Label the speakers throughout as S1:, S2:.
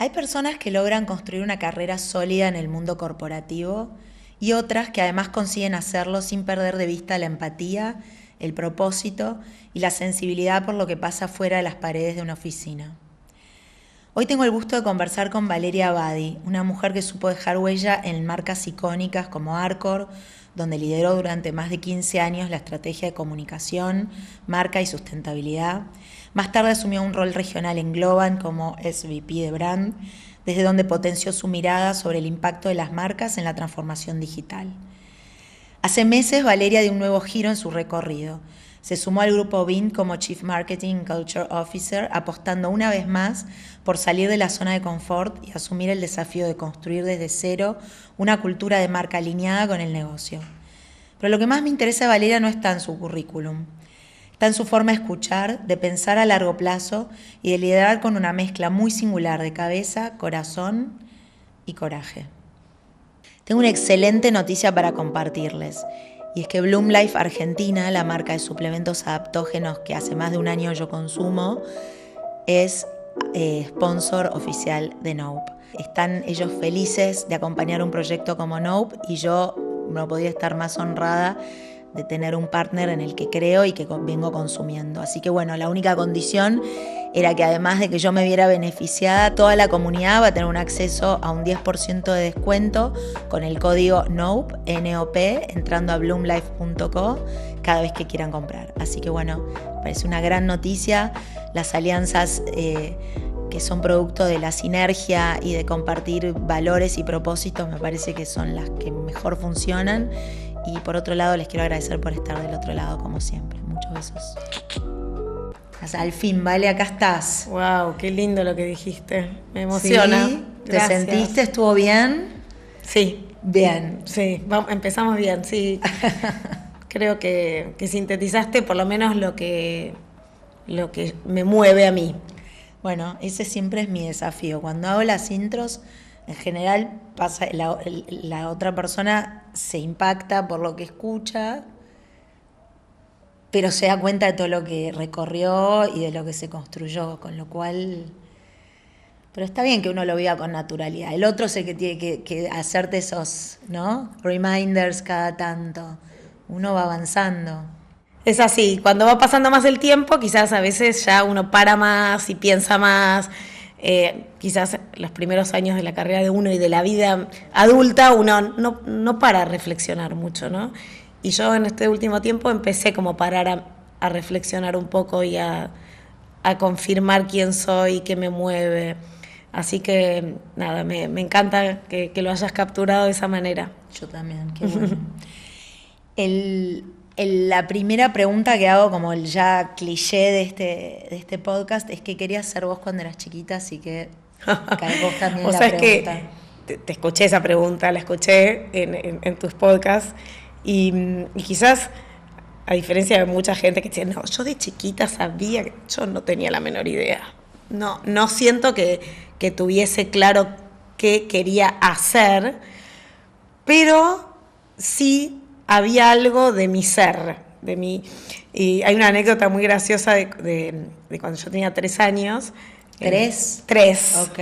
S1: Hay personas que logran construir una carrera sólida en el mundo corporativo y otras que además consiguen hacerlo sin perder de vista la empatía, el propósito y la sensibilidad por lo que pasa fuera de las paredes de una oficina. Hoy tengo el gusto de conversar con Valeria Abadi, una mujer que supo dejar huella en marcas icónicas como Arcor, donde lideró durante más de 15 años la estrategia de comunicación, marca y sustentabilidad. Más tarde asumió un rol regional en Globant como SVP de Brand, desde donde potenció su mirada sobre el impacto de las marcas en la transformación digital. Hace meses Valeria dio un nuevo giro en su recorrido. Se sumó al grupo Vint como Chief Marketing Culture Officer, apostando una vez más por salir de la zona de confort y asumir el desafío de construir desde cero una cultura de marca alineada con el negocio. Pero lo que más me interesa de Valeria no está en su currículum. Está en su forma de escuchar, de pensar a largo plazo y de liderar con una mezcla muy singular de cabeza, corazón y coraje. Tengo una excelente noticia para compartirles, y es que Bloom Life Argentina, la marca de suplementos adaptógenos que hace más de un año yo consumo, es sponsor oficial de Nope. Están ellos felices de acompañar un proyecto como Nope y yo no podía estar más honrada de tener un partner en el que creo y que vengo consumiendo. Así que bueno, la única condición era que además de que yo me viera beneficiada, toda la comunidad va a tener un acceso a un 10% de descuento con el código NOPE, N-O-P, entrando a bloomlife.co cada vez que quieran comprar. Así que bueno, me parece una gran noticia. Las alianzas que son producto de la sinergia y de compartir valores y propósitos me parece que son las que mejor funcionan. Y por otro lado, les quiero agradecer por estar del otro lado, como siempre. Muchos besos. Al fin, Vale, acá estás.
S2: Wow, qué lindo lo que dijiste. Me emociona.
S1: ¿Sí? ¿Te
S2: Gracias.
S1: sentiste? ¿Estuvo bien?
S2: Sí.
S1: Bien.
S2: Sí, empezamos bien, sí. Creo que sintetizaste por lo menos lo que me mueve a mí.
S1: Bueno, ese siempre es mi desafío. Cuando hago las intros, en general pasa la otra persona se impacta por lo que escucha, pero se da cuenta de todo lo que recorrió y de lo que se construyó, con lo cual... Pero está bien que uno lo viva con naturalidad. El otro es el que tiene que hacerte esos, ¿no? Reminders cada tanto. Uno va avanzando.
S2: Es así, cuando va pasando más el tiempo, quizás a veces ya uno para más y piensa más. Quizás los primeros años de la carrera de uno y de la vida adulta uno no para a reflexionar mucho, ¿no? Y yo en este último tiempo empecé como a parar a reflexionar un poco y a confirmar quién soy, qué me mueve. Así que nada, me encanta que lo hayas capturado de esa manera.
S1: Yo también, qué bueno. La primera pregunta que hago, como el ya cliché de este podcast, es ¿qué querías ser vos cuando eras chiquita? Así que vos también la pregunta.
S2: Que te escuché esa pregunta, la escuché en tus podcasts y quizás, a diferencia de mucha gente que dice, no, yo de chiquita sabía que yo no tenía la menor idea. No siento que tuviese claro qué quería hacer, pero sí había algo de mi ser, de mí. Y hay una anécdota muy graciosa de cuando yo tenía 3 años.
S1: ¿3?
S2: 3.
S1: Ok.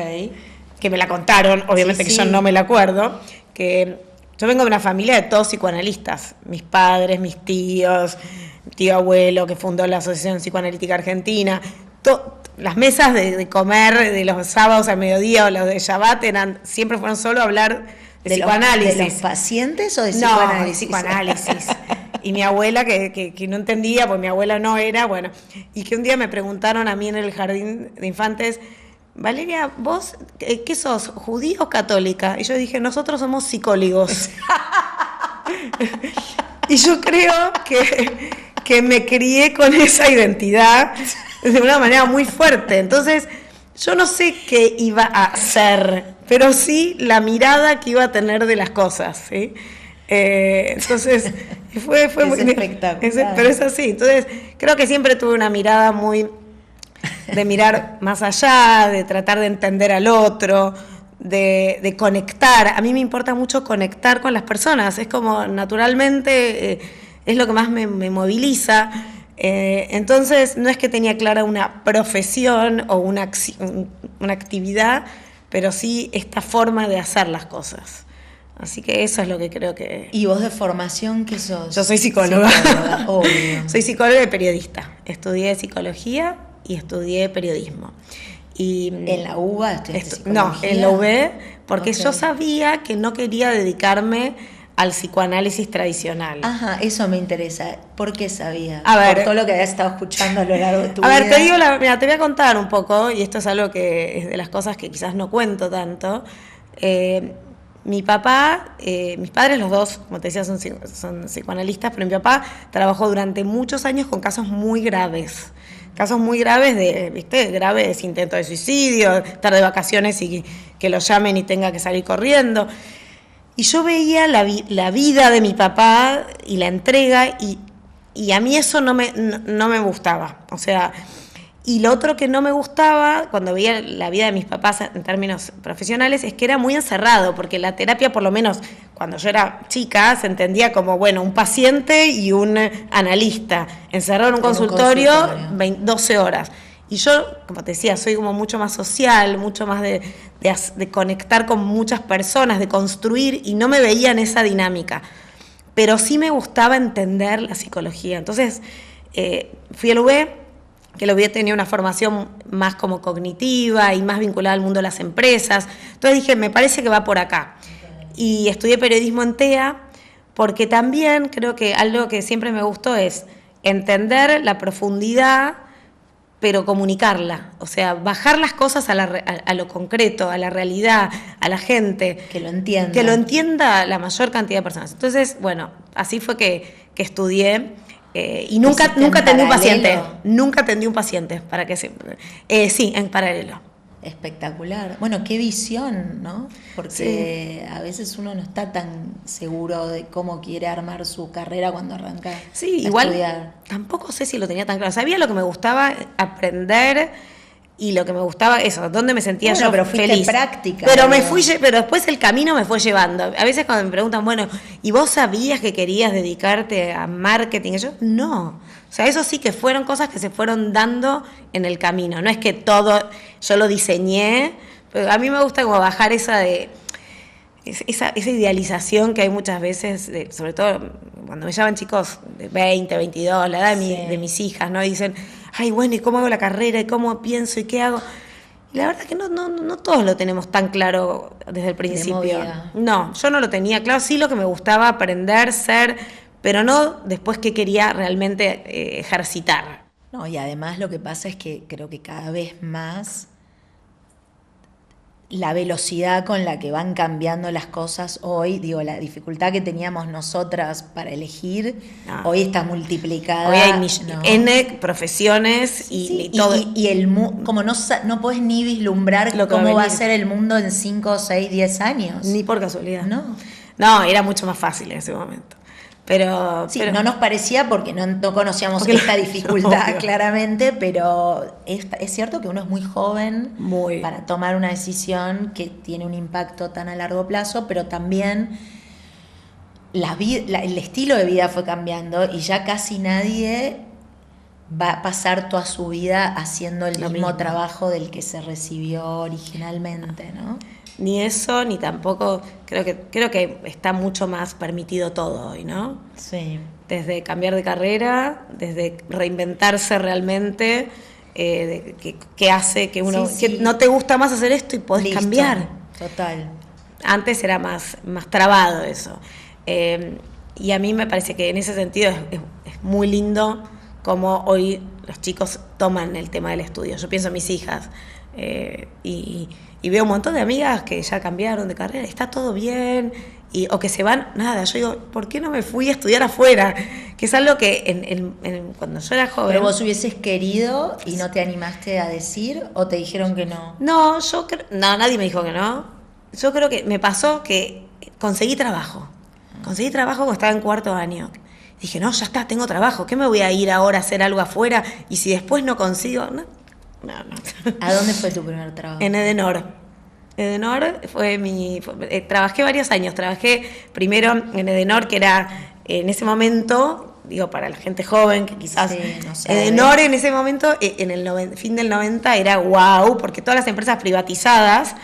S2: Que me la contaron, obviamente sí, que yo no me la acuerdo, que yo vengo de una familia de todos psicoanalistas, mis padres, mis tíos, mi tío abuelo que fundó la Asociación Psicoanalítica Argentina, las mesas de comer de los sábados al mediodía o los de Shabbat siempre fueron solo a hablar de psicoanálisis.
S1: ¿De los pacientes o de psicoanálisis?
S2: No, de psicoanálisis. Y mi abuela, que no entendía, pues mi abuela no era, bueno. Y que un día me preguntaron a mí en el jardín de infantes, Valeria, ¿vos qué sos, judía o católica? Y yo dije, nosotros somos psicólogos. Y yo creo que me crié con esa identidad de una manera muy fuerte. Entonces, yo no sé qué iba a hacer, pero sí la mirada que iba a tener de las cosas, ¿sí? Entonces, fue muy
S1: espectacular.
S2: Pero es así. Entonces, creo que siempre tuve una mirada muy de mirar más allá, de tratar de entender al otro, de conectar. A mí me importa mucho conectar con las personas. Es como naturalmente es lo que más me moviliza. Entonces, no es que tenía clara una profesión o una actividad, pero sí esta forma de hacer las cosas. Así que eso es lo que creo que...
S1: ¿Y vos de formación qué sos?
S2: Yo soy psicóloga.
S1: Obvio.
S2: Soy psicóloga y periodista. Estudié psicología y estudié periodismo. Y
S1: ¿En la UBA estudiaste psicología?
S2: No, en la UB, porque yo sabía que no quería dedicarme al psicoanálisis tradicional.
S1: Ajá, eso me interesa. ¿Por qué sabía?
S2: A ver,
S1: por todo lo que habías estado escuchando a lo largo de tu vida.
S2: A ver, te digo, mira, te voy a contar un poco, y esto es algo que es de las cosas que quizás no cuento tanto. Mi papá, mis padres los dos, como te decía, son psicoanalistas, pero mi papá trabajó durante muchos años con casos muy graves. Casos muy graves graves intentos de suicidio, estar de vacaciones y que lo llamen y tenga que salir corriendo. Y yo veía la vida de mi papá y la entrega y a mí eso no me gustaba. O sea, y lo otro que no me gustaba cuando veía la vida de mis papás en términos profesionales es que era muy encerrado, porque la terapia, por lo menos cuando yo era chica, se entendía como, bueno, un paciente y un analista, encerrado en un consultorio 12 horas. Y yo, como te decía, soy como mucho más social, mucho más de conectar con muchas personas, de construir, y no me veía en esa dinámica. Pero sí me gustaba entender la psicología. Entonces, fui al UB, que lo había tenido una formación más como cognitiva y más vinculada al mundo de las empresas. Entonces dije, me parece que va por acá. Y estudié periodismo en TEA, porque también creo que algo que siempre me gustó es entender la profundidad, pero comunicarla. O sea, bajar las cosas a lo concreto, a la realidad, a la gente.
S1: Que lo entienda.
S2: Que lo entienda la mayor cantidad de personas. Entonces, bueno, así fue que estudié. Y nunca atendí un paciente. Nunca atendí un paciente, para que siempre. Sí, en paralelo.
S1: Espectacular. Bueno, qué visión, ¿no? Porque a veces uno no está tan seguro de cómo quiere armar su carrera cuando arranca a estudiar.
S2: Tampoco sé si lo tenía tan claro. Sabía lo que me gustaba aprender y lo que me gustaba, eso, dónde me sentía yo
S1: pero
S2: feliz.
S1: Práctica.
S2: Pero después el camino me fue llevando. A veces cuando me preguntan, bueno, ¿y vos sabías que querías dedicarte a marketing? Y yo, no. O sea, eso sí que fueron cosas que se fueron dando en el camino. No es que todo yo lo diseñé, pero a mí me gusta como bajar esa idealización que hay muchas veces, sobre todo cuando me llaman chicos de 20, 22, la edad de mis hijas, ¿no? Y dicen, ay, bueno, ¿y cómo hago la carrera? ¿Y cómo pienso? ¿Y qué hago? Y la verdad que no todos lo tenemos tan claro desde el principio. No, yo no lo tenía claro. Sí, lo que me gustaba aprender, ser, pero no después que quería realmente ejercitar.
S1: No, y además lo que pasa es que creo que cada vez más la velocidad con la que van cambiando las cosas hoy, digo, la dificultad que teníamos nosotras para elegir, hoy está multiplicada.
S2: Hoy hay N profesiones y todo.
S1: Y como no podés ni vislumbrar cómo va a ser el mundo en 5, 6, 10 años.
S2: Ni por casualidad.
S1: No,
S2: era mucho más fácil en ese momento. Pero
S1: no nos parecía porque no conocíamos esta dificultad claramente, pero es cierto que uno es muy joven para tomar una decisión que tiene un impacto tan a largo plazo, pero también el estilo de vida fue cambiando y ya casi nadie va a pasar toda su vida haciendo el mismo trabajo del que se recibió originalmente, ¿no?
S2: Ni eso, ni tampoco, creo que está mucho más permitido todo hoy, ¿no?
S1: Sí.
S2: Desde cambiar de carrera, desde reinventarse realmente, que hace que uno, que no te gusta más hacer esto y podés cambiar.
S1: Total.
S2: Antes era más trabado eso. Y a mí me parece que en ese sentido es muy lindo cómo hoy los chicos toman el tema del estudio. Yo pienso en mis hijas y veo un montón de amigas que ya cambiaron de carrera, está todo bien, o que se van, nada, yo digo, ¿por qué no me fui a estudiar afuera? Que es algo que cuando yo era joven...
S1: ¿Pero vos hubieses querido y no te animaste a decir o te dijeron que no?
S2: No, nadie me dijo que no. Yo creo que me pasó que conseguí trabajo. Conseguí trabajo cuando estaba en cuarto año. Dije, no, ya está, tengo trabajo, ¿qué me voy a ir ahora a hacer algo afuera? Y si después no consigo... No.
S1: ¿A dónde fue tu primer trabajo?
S2: En Edenor. Edenor trabajé varios años. Trabajé primero en Edenor, que era en ese momento, digo, para la gente joven que quizás...
S1: Sí, no sabe.
S2: Edenor en ese momento, en el fin del 90, era wow, porque todas las empresas privatizadas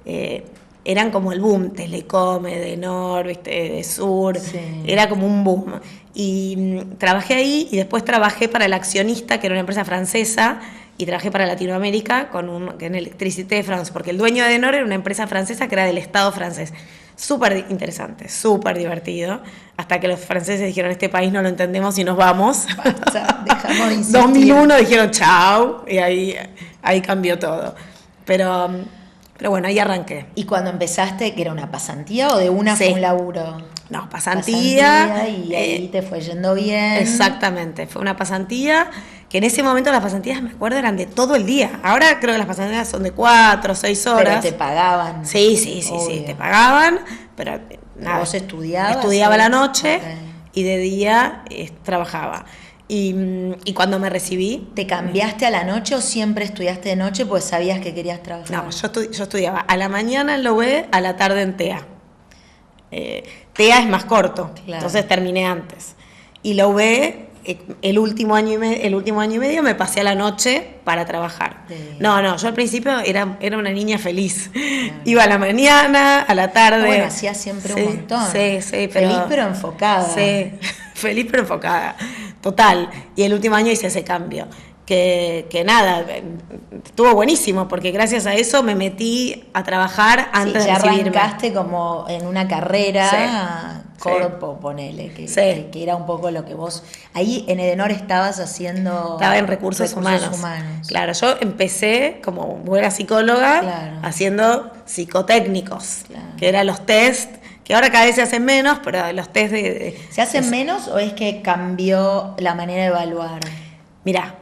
S2: eran como el boom, Telecom, Edenor, ¿viste? De Sur, era como un boom. Y trabajé ahí y después trabajé para El Accionista, que era una empresa francesa, y trabajé para Latinoamérica en Electricité de France, porque el dueño de Edenor era una empresa francesa que era del Estado francés. Súper interesante, súper divertido, hasta que los franceses dijeron, este país no lo entendemos y nos vamos.
S1: Basta, dejamos de insistir.
S2: 2001 dijeron chao, y ahí cambió todo. Pero bueno, ahí arranqué.
S1: ¿Y cuando empezaste, que era una pasantía o de una fue un laburo?
S2: No, pasantía.
S1: Y ahí te fue yendo bien.
S2: Exactamente, fue una pasantía, que en ese momento las pasantías, me acuerdo, eran de todo el día. Ahora creo que las pasantías son de 4 o 6 horas.
S1: Pero te pagaban.
S2: Sí, te pagaban, pero nada.
S1: ¿Vos estudiabas?
S2: Estudiaba la noche y de día trabajaba. Y cuando me recibí...
S1: ¿Te cambiaste a la noche o siempre estudiaste de noche pues sabías que querías trabajar?
S2: No, yo estudiaba a la mañana en la UB, a la tarde en TEA. TEA es más corto, entonces terminé antes. Y la UB, el último año y medio me pasé a la noche para trabajar. No, yo al principio era una niña feliz. Iba a la mañana, a la tarde.
S1: Bueno, hacía siempre un montón.
S2: Sí,
S1: feliz pero enfocada.
S2: Sí, feliz pero enfocada. Total. Y el último año hice ese cambio. Que nada, estuvo buenísimo, porque gracias a eso me metí a trabajar antes de recibirme.
S1: Ya arrancaste como en una carrera corpo, ponele, que era un poco lo que vos... Ahí en Edenor estabas haciendo...
S2: Estaba en recursos humanos. Claro, yo empecé como buena psicóloga haciendo psicotécnicos, que eran los test, que ahora cada vez se hacen menos, pero los test
S1: ¿Se hacen menos o es que cambió la manera de evaluar?
S2: Mirá,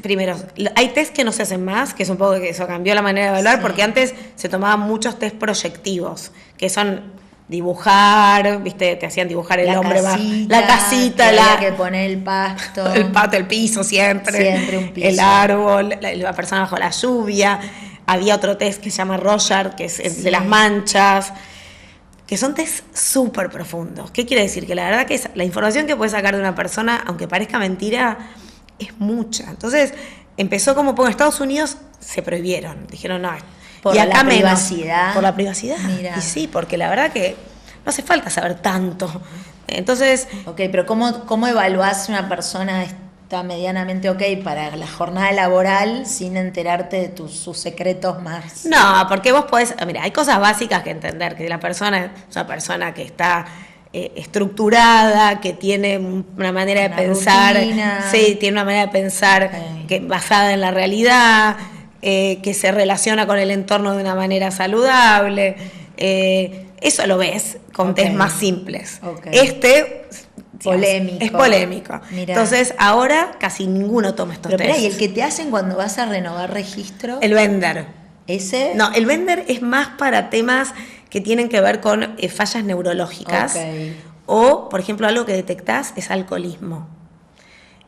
S2: primero, hay test que no se hacen más, que es un poco que eso cambió la manera de evaluar, porque antes se tomaban muchos test proyectivos, que son dibujar, ¿viste? Te hacían dibujar el hombre más, la casita,
S1: había que poner el pasto,
S2: el piso siempre
S1: un piso,
S2: el árbol, la persona bajo la lluvia. Había otro test que se llama Rorschach, que es de las manchas, que son test súper profundos. ¿Qué quiere decir? Que la verdad que la información que puedes sacar de una persona, aunque parezca mentira, es mucha. Entonces empezó como, porque en Estados Unidos se prohibieron, dijeron no.
S1: Por la privacidad.
S2: Por la privacidad.
S1: Mira.
S2: Y sí, porque la verdad que no hace falta saber tanto. Entonces...
S1: Ok, pero ¿cómo evaluás una persona está medianamente ok para la jornada laboral sin enterarte de sus secretos más?
S2: No, porque vos podés... Mira, hay cosas básicas que entender, que la persona es una persona que está... estructurada, que tiene una manera de pensar, tiene una manera de pensar que basada en la realidad, que se relaciona con el entorno de una manera saludable. Eso lo ves con test más simples.
S1: Polémico.
S2: Es polémico.
S1: Mirá.
S2: Entonces ahora casi ninguno toma estos test.
S1: Pero ¿y el que te hacen cuando vas a renovar registro?
S2: El Bender.
S1: ¿Ese?
S2: No, el Bender es más para temas que tienen que ver con fallas neurológicas. O, por ejemplo, algo que detectás es alcoholismo.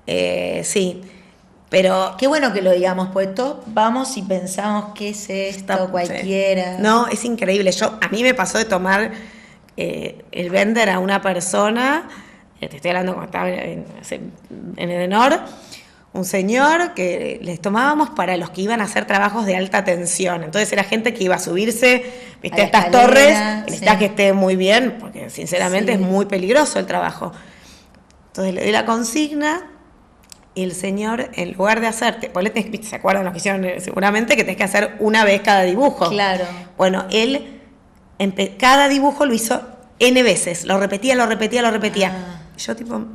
S2: Sí, pero...
S1: Qué bueno que lo digamos, pues todos vamos y pensamos qué es esto, cualquiera.
S2: No, es increíble. A mí me pasó de tomar el Bender a una persona, te estoy hablando cuando estaba en Edenor, un señor que les tomábamos para los que iban a hacer trabajos de alta tensión. Entonces era gente que iba a subirse, ¿viste? A estas
S1: escalera,
S2: torres, y necesitas que esté muy bien, porque sinceramente es muy peligroso el trabajo. Entonces le doy la consigna y el señor, en lugar de hacerte, ¿se acuerdan lo que hicieron seguramente? Que tenés que hacer una vez cada dibujo.
S1: Claro.
S2: Bueno, él cada dibujo lo hizo N veces, lo repetía. Yo tipo...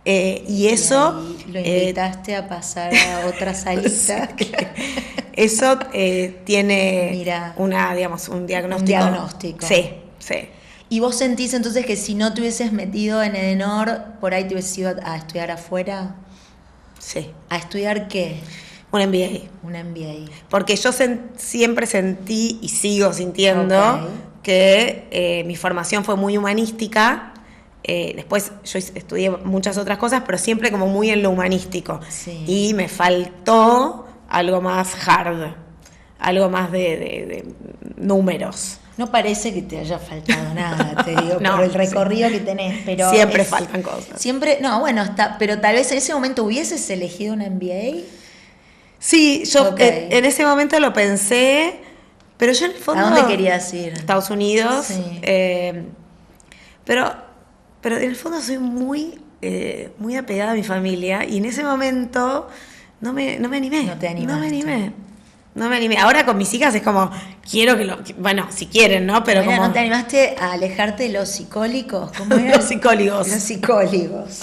S2: y eso...
S1: Y lo invitaste a pasar a otra salita.
S2: Eso tiene un diagnóstico.
S1: Un diagnóstico.
S2: Sí.
S1: ¿Y vos sentís entonces que si no te hubieses metido en Edenor, por ahí te hubieses ido a estudiar afuera?
S2: Sí.
S1: ¿A estudiar qué?
S2: Un MBA.
S1: Un MBA.
S2: Porque yo siempre sentí y sigo sintiendo que mi formación fue muy humanística. Después yo estudié muchas otras cosas, pero siempre como muy en lo humanístico.
S1: Sí.
S2: Y me faltó algo más hard, algo más de números.
S1: No parece que te haya faltado nada, te digo, por el recorrido que tenés, pero...
S2: Siempre faltan cosas.
S1: Pero tal vez en ese momento hubieses elegido un MBA.
S2: Sí, yo en ese momento lo pensé, Pero yo en el fondo...
S1: ¿A dónde querías ir?
S2: Estados Unidos.
S1: Sí.
S2: Pero en el fondo soy muy apegada a mi familia y en ese momento no me animé.
S1: No te animaste.
S2: No me animé. Ahora con mis hijas es como, quiero que bueno, si quieren, ¿no? Pero
S1: Bueno,
S2: como...
S1: ¿no te animaste a alejarte de los psicólicos? ¿Cómo eran?
S2: Los psicólogos.
S1: Los psicólogos.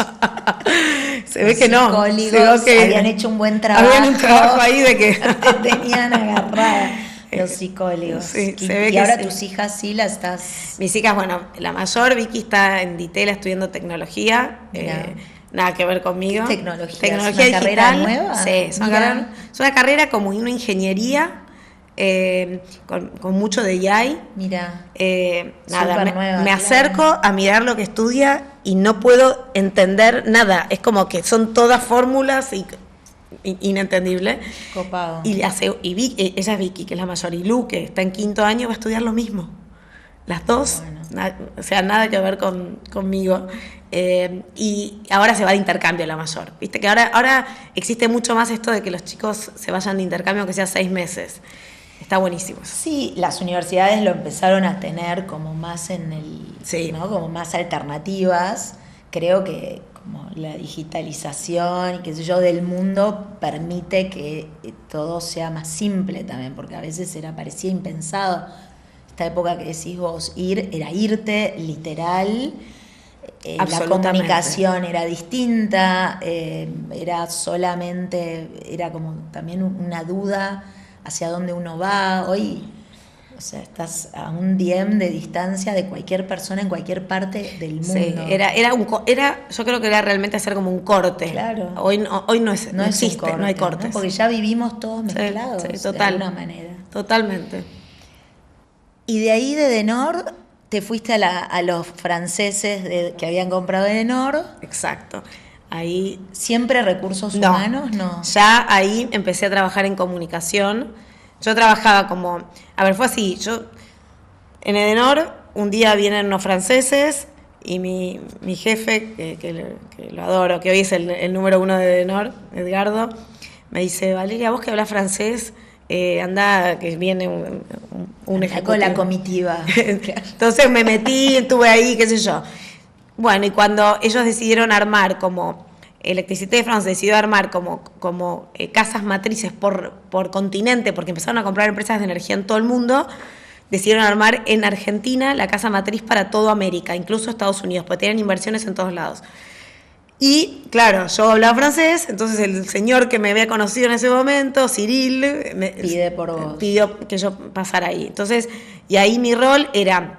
S2: Se ve que no.
S1: Los psicólogos habían hecho un buen trabajo.
S2: Habían un trabajo ahí de que...
S1: Te tenían agarrada los psicólogos.
S2: Sí,
S1: y
S2: se ve
S1: y
S2: que
S1: ahora
S2: sí.
S1: tus hijas sí las estás...
S2: Mis hijas, bueno, la mayor, Vicky, está en Ditela estudiando tecnología. Nada que ver conmigo.
S1: Tecnología
S2: Tecnología
S1: ¿es una
S2: digital.
S1: carrera nueva?
S2: Sí, es una carrera como una ingeniería con mucho de AI.
S1: Mira,
S2: Nada,
S1: nueva,
S2: me
S1: claro.
S2: acerco a mirar lo que estudia y no puedo entender nada. Es como que son todas fórmulas inentendible.
S1: copado.
S2: Y ella es Vicky, que es la mayor, y Lu, que está en 5º año, va a estudiar lo mismo. Las dos,
S1: Bueno.
S2: o sea, nada que ver conmigo. Y ahora se va de intercambio la mayor. Viste que ahora existe mucho más esto de que los chicos se vayan de intercambio, aunque sea 6 meses. Está buenísimo eso.
S1: Sí, las universidades lo empezaron a tener como más ¿no? Como más alternativas. Creo que como la digitalización y qué sé yo del mundo permite que todo sea más simple también, porque a veces parecía impensado. Esta época que decís vos, era irte literal. La comunicación era distinta, era como también una duda hacia dónde uno va. Hoy, o sea, estás a un DM de distancia de cualquier persona en cualquier parte del mundo.
S2: Sí, yo creo que era realmente hacer como un corte.
S1: Claro.
S2: Hoy no existe,
S1: un corte,
S2: no hay cortes.
S1: ¿no? Porque ya vivimos todos mezclados,
S2: sí, total,
S1: de alguna manera.
S2: Totalmente.
S1: Y de ahí de Denor te fuiste a los franceses que habían comprado Denor.
S2: Exacto. Ahí
S1: ¿Siempre recursos humanos? No.
S2: Ya ahí empecé a trabajar en comunicación. Yo trabajaba fue así, yo en Edenor un día vienen unos franceses y mi jefe, que lo adoro, que hoy es el número 1 de Edenor, Edgardo, me dice, Valeria, vos que hablas francés, anda, que viene un ejecutivo.
S1: Con la comitiva.
S2: Entonces me metí, estuve ahí, qué sé yo. Bueno, y cuando ellos decidieron armar Electricité de France decidió armar como casas matrices por continente, porque empezaron a comprar empresas de energía en todo el mundo, decidieron armar en Argentina la casa matriz para toda América, incluso Estados Unidos, porque tenían inversiones en todos lados. Y claro, yo hablaba francés, entonces el señor que me había conocido en ese momento, Cyril, pidió que yo pasara ahí. Entonces, y ahí mi rol era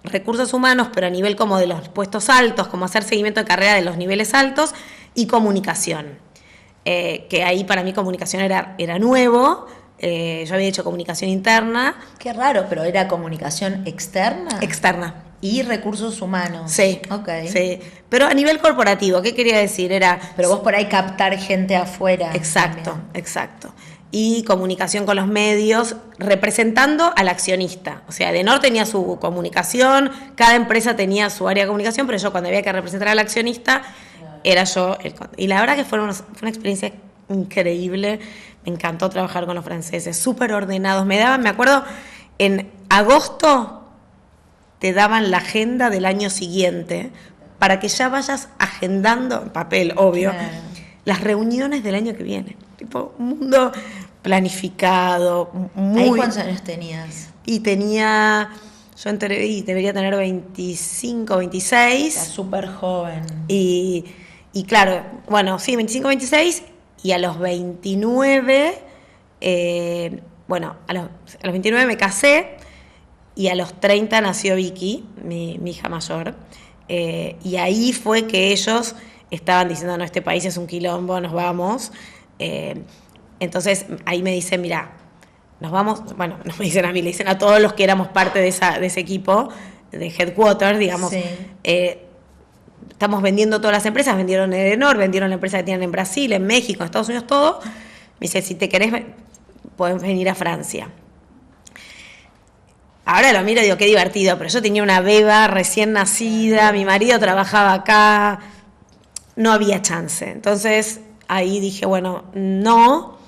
S2: recursos humanos, pero a nivel como de los puestos altos, como hacer seguimiento de carrera de los niveles altos, y comunicación. Que ahí para mí comunicación era nuevo. Yo había hecho comunicación interna.
S1: Qué raro, pero ¿era comunicación externa?
S2: Externa.
S1: Y recursos humanos.
S2: Sí.
S1: Ok.
S2: Sí. Pero a nivel corporativo, ¿qué quería decir?
S1: Pero vos por ahí captar gente afuera.
S2: Exacto,
S1: también.
S2: exacto. Y comunicación con los medios, representando al accionista. O sea, Edenor tenía su comunicación, cada empresa tenía su área de comunicación, pero yo cuando había que representar al accionista, era yo y la verdad que fue una experiencia increíble. Me encantó trabajar con los franceses, súper ordenados. Me acuerdo, en agosto te daban la agenda del año siguiente para que ya vayas agendando, en papel, obvio,
S1: Claro.
S2: las reuniones del año que viene. Tipo, un mundo planificado, muy...
S1: ¿Ahí cuántos años tenías?
S2: Y yo entré y debería tener 25, 26.
S1: Era súper joven.
S2: Y claro, bueno, sí, 25, 26, y a los 29, a los 29 me casé, y a los 30 nació Vicky, mi hija mayor, y ahí fue que ellos estaban diciendo, no, este país es un quilombo, nos vamos. Entonces ahí me dicen, mira, nos vamos, bueno, no me dicen a mí, le dicen a todos los que éramos parte de ese equipo, de Headquarters, digamos,
S1: Sí.
S2: Estamos vendiendo todas las empresas, vendieron Edenor, vendieron la empresa que tienen en Brasil, en México, en Estados Unidos, todo. Me dice, si te querés, podés venir a Francia. Ahora lo miro y digo, qué divertido, pero yo tenía una beba recién nacida, mi marido trabajaba acá, no había chance. Entonces ahí dije, bueno, no.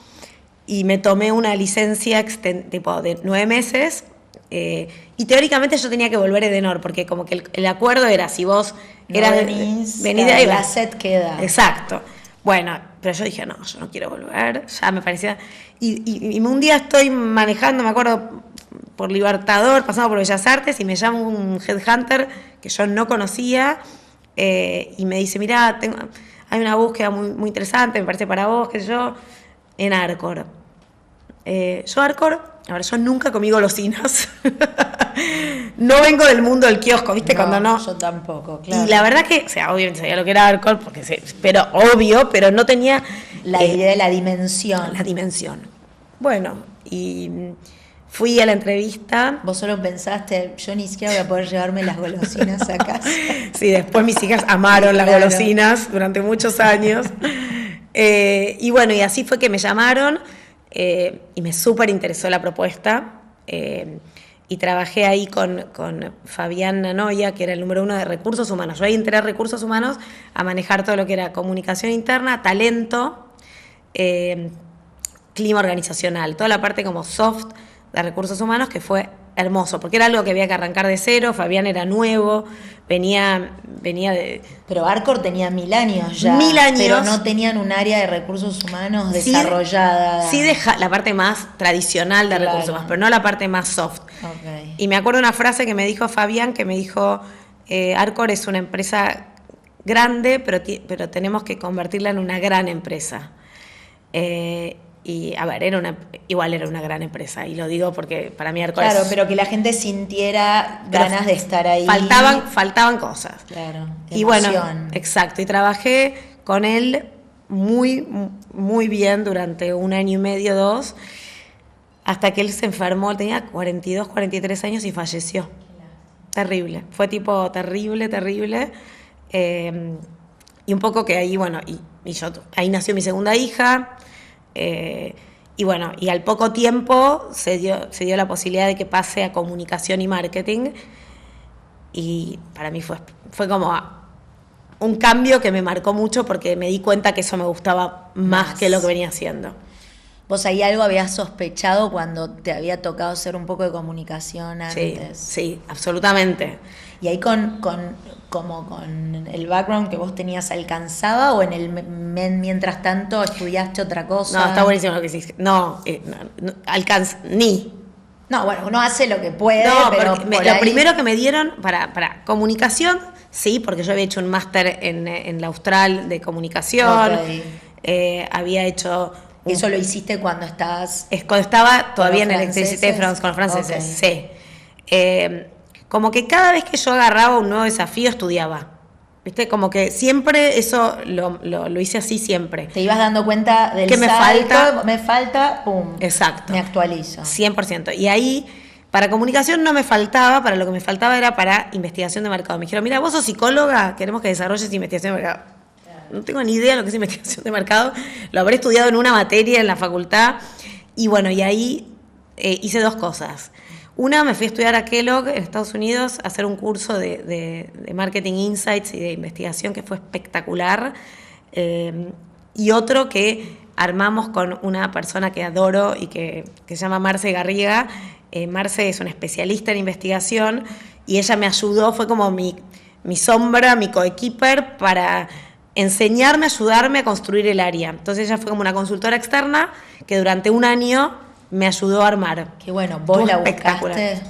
S2: y me tomé una licencia tipo de 9 meses. Y teóricamente yo tenía que volver a Edenor, porque como que el acuerdo era, si vos eras
S1: venida y la set queda.
S2: Exacto. Bueno, pero yo dije, no, yo no quiero volver, ya me parecía... Y un día estoy manejando, me acuerdo, por Libertador, pasando por Bellas Artes, y me llama un headhunter que yo no conocía, y me dice, mirá, hay una búsqueda muy, muy interesante, me parece para vos, qué sé yo, en Arcor. Yo Arcor... Ahora, yo nunca comí golosinas. No vengo del mundo del kiosco, ¿viste?
S1: No,
S2: Cuando no.
S1: Yo tampoco, claro.
S2: Y la verdad que, o sea, obviamente sabía lo que era alcohol, pero obvio, pero no tenía
S1: la idea de la dimensión.
S2: La dimensión. Bueno, y fui a la entrevista.
S1: Vos solo pensaste, yo ni siquiera voy a poder llevarme las golosinas a casa.
S2: Sí, después mis hijas amaron las golosinas durante muchos años. Y bueno, y así fue que me llamaron. Y me súper interesó la propuesta, y trabajé ahí con Fabián Nanoia, que era el número 1 de recursos humanos. Yo ahí entré a recursos humanos a manejar todo lo que era comunicación interna, talento, clima organizacional, toda la parte como soft de recursos humanos, que fue hermoso, porque era algo que había que arrancar de cero. Fabián era nuevo, venía de...
S1: Pero Arcor tenía 1000 años ya.
S2: 1000 años.
S1: Pero no tenían un área de recursos humanos desarrollada.
S2: Sí, la parte más tradicional de recursos humanos, pero no la parte más soft.
S1: Okay.
S2: Y me acuerdo una frase que me dijo Fabián, que me dijo, Arcor es una empresa grande, pero tenemos que convertirla en una gran empresa. Y a ver, igual era una gran empresa, y lo digo porque para mí Arcor
S1: Claro, pero que la gente sintiera ganas de estar ahí.
S2: Faltaban cosas.
S1: Claro.
S2: Y bueno, exacto, y trabajé con él muy, muy bien durante 1 año y medio, 2, hasta que él se enfermó. Él tenía 42, 43 años y falleció. Terrible, fue tipo terrible. Y un poco que ahí, bueno, y yo, ahí nació mi segunda hija. Y bueno, y al poco tiempo se dio la posibilidad de que pase a comunicación y marketing, y para mí fue como un cambio que me marcó mucho, porque me di cuenta que eso me gustaba más que lo que venía haciendo.
S1: ¿Vos ahí algo habías sospechado cuando te había tocado hacer un poco de comunicación antes?
S2: Sí, absolutamente.
S1: ¿Y ahí con el background que vos tenías alcanzaba, o mientras tanto estudiaste otra cosa?
S2: No, está buenísimo lo que hiciste. No, ni.
S1: No, bueno, uno hace lo que puede, pero
S2: lo primero que me dieron para comunicación, sí, porque yo había hecho un máster en la Austral de comunicación. Okay. Había hecho...
S1: ¿Eso lo hiciste cuando estabas...?
S2: Cuando estaba todavía en Electricité de France con los franceses, okay. Sí. Como que cada vez que yo agarraba un nuevo desafío, estudiaba. ¿Viste? Como que siempre eso lo hice así siempre.
S1: Te ibas dando cuenta del
S2: que me
S1: falta, pum.
S2: Exacto.
S1: Me actualizo.
S2: 100%. Y ahí, para comunicación no me faltaba, para lo que me faltaba era para investigación de mercado. Me dijeron, mira, vos sos psicóloga, queremos que desarrolles investigación de mercado. No tengo ni idea de lo que es investigación de mercado. Lo habré estudiado en una materia en la facultad. Y bueno, y ahí hice 2 cosas. Una, me fui a estudiar a Kellogg en Estados Unidos, a hacer un curso de Marketing Insights y de investigación que fue espectacular. Y otro que armamos con una persona que adoro y que se llama Marce Garriga. Marce es una especialista en investigación, y ella me ayudó, fue como mi sombra, mi coequiper, para enseñarme, ayudarme a construir el área. Entonces ella fue como una consultora externa que durante 1 año me ayudó a armar.
S1: Qué bueno, ¿vos la buscaste?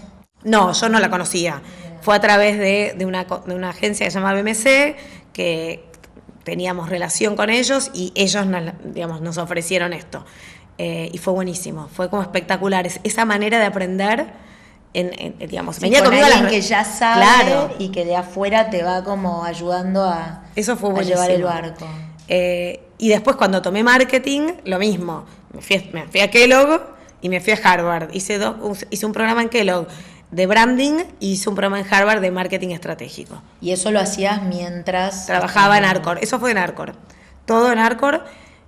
S2: No, yo no la conocía. Fue a través de una agencia que se llama BMC, que teníamos relación con ellos, y ellos nos ofrecieron esto. Y fue buenísimo, fue como espectacular. Esa manera de aprender, digamos,
S1: sí,
S2: venía
S1: con
S2: conmigo
S1: alguien que ya sabe,
S2: claro,
S1: y que de afuera te va como ayudando a llevar el barco.
S2: Y después, cuando tomé marketing, lo mismo. Me fui a Kellogg y me fui a Harvard. Hice un programa en Kellogg de branding, y hice un programa en Harvard de marketing estratégico.
S1: ¿Y eso lo hacías mientras...?
S2: Trabajaba en Arcor. Eso fue en Arcor. Todo en Arcor.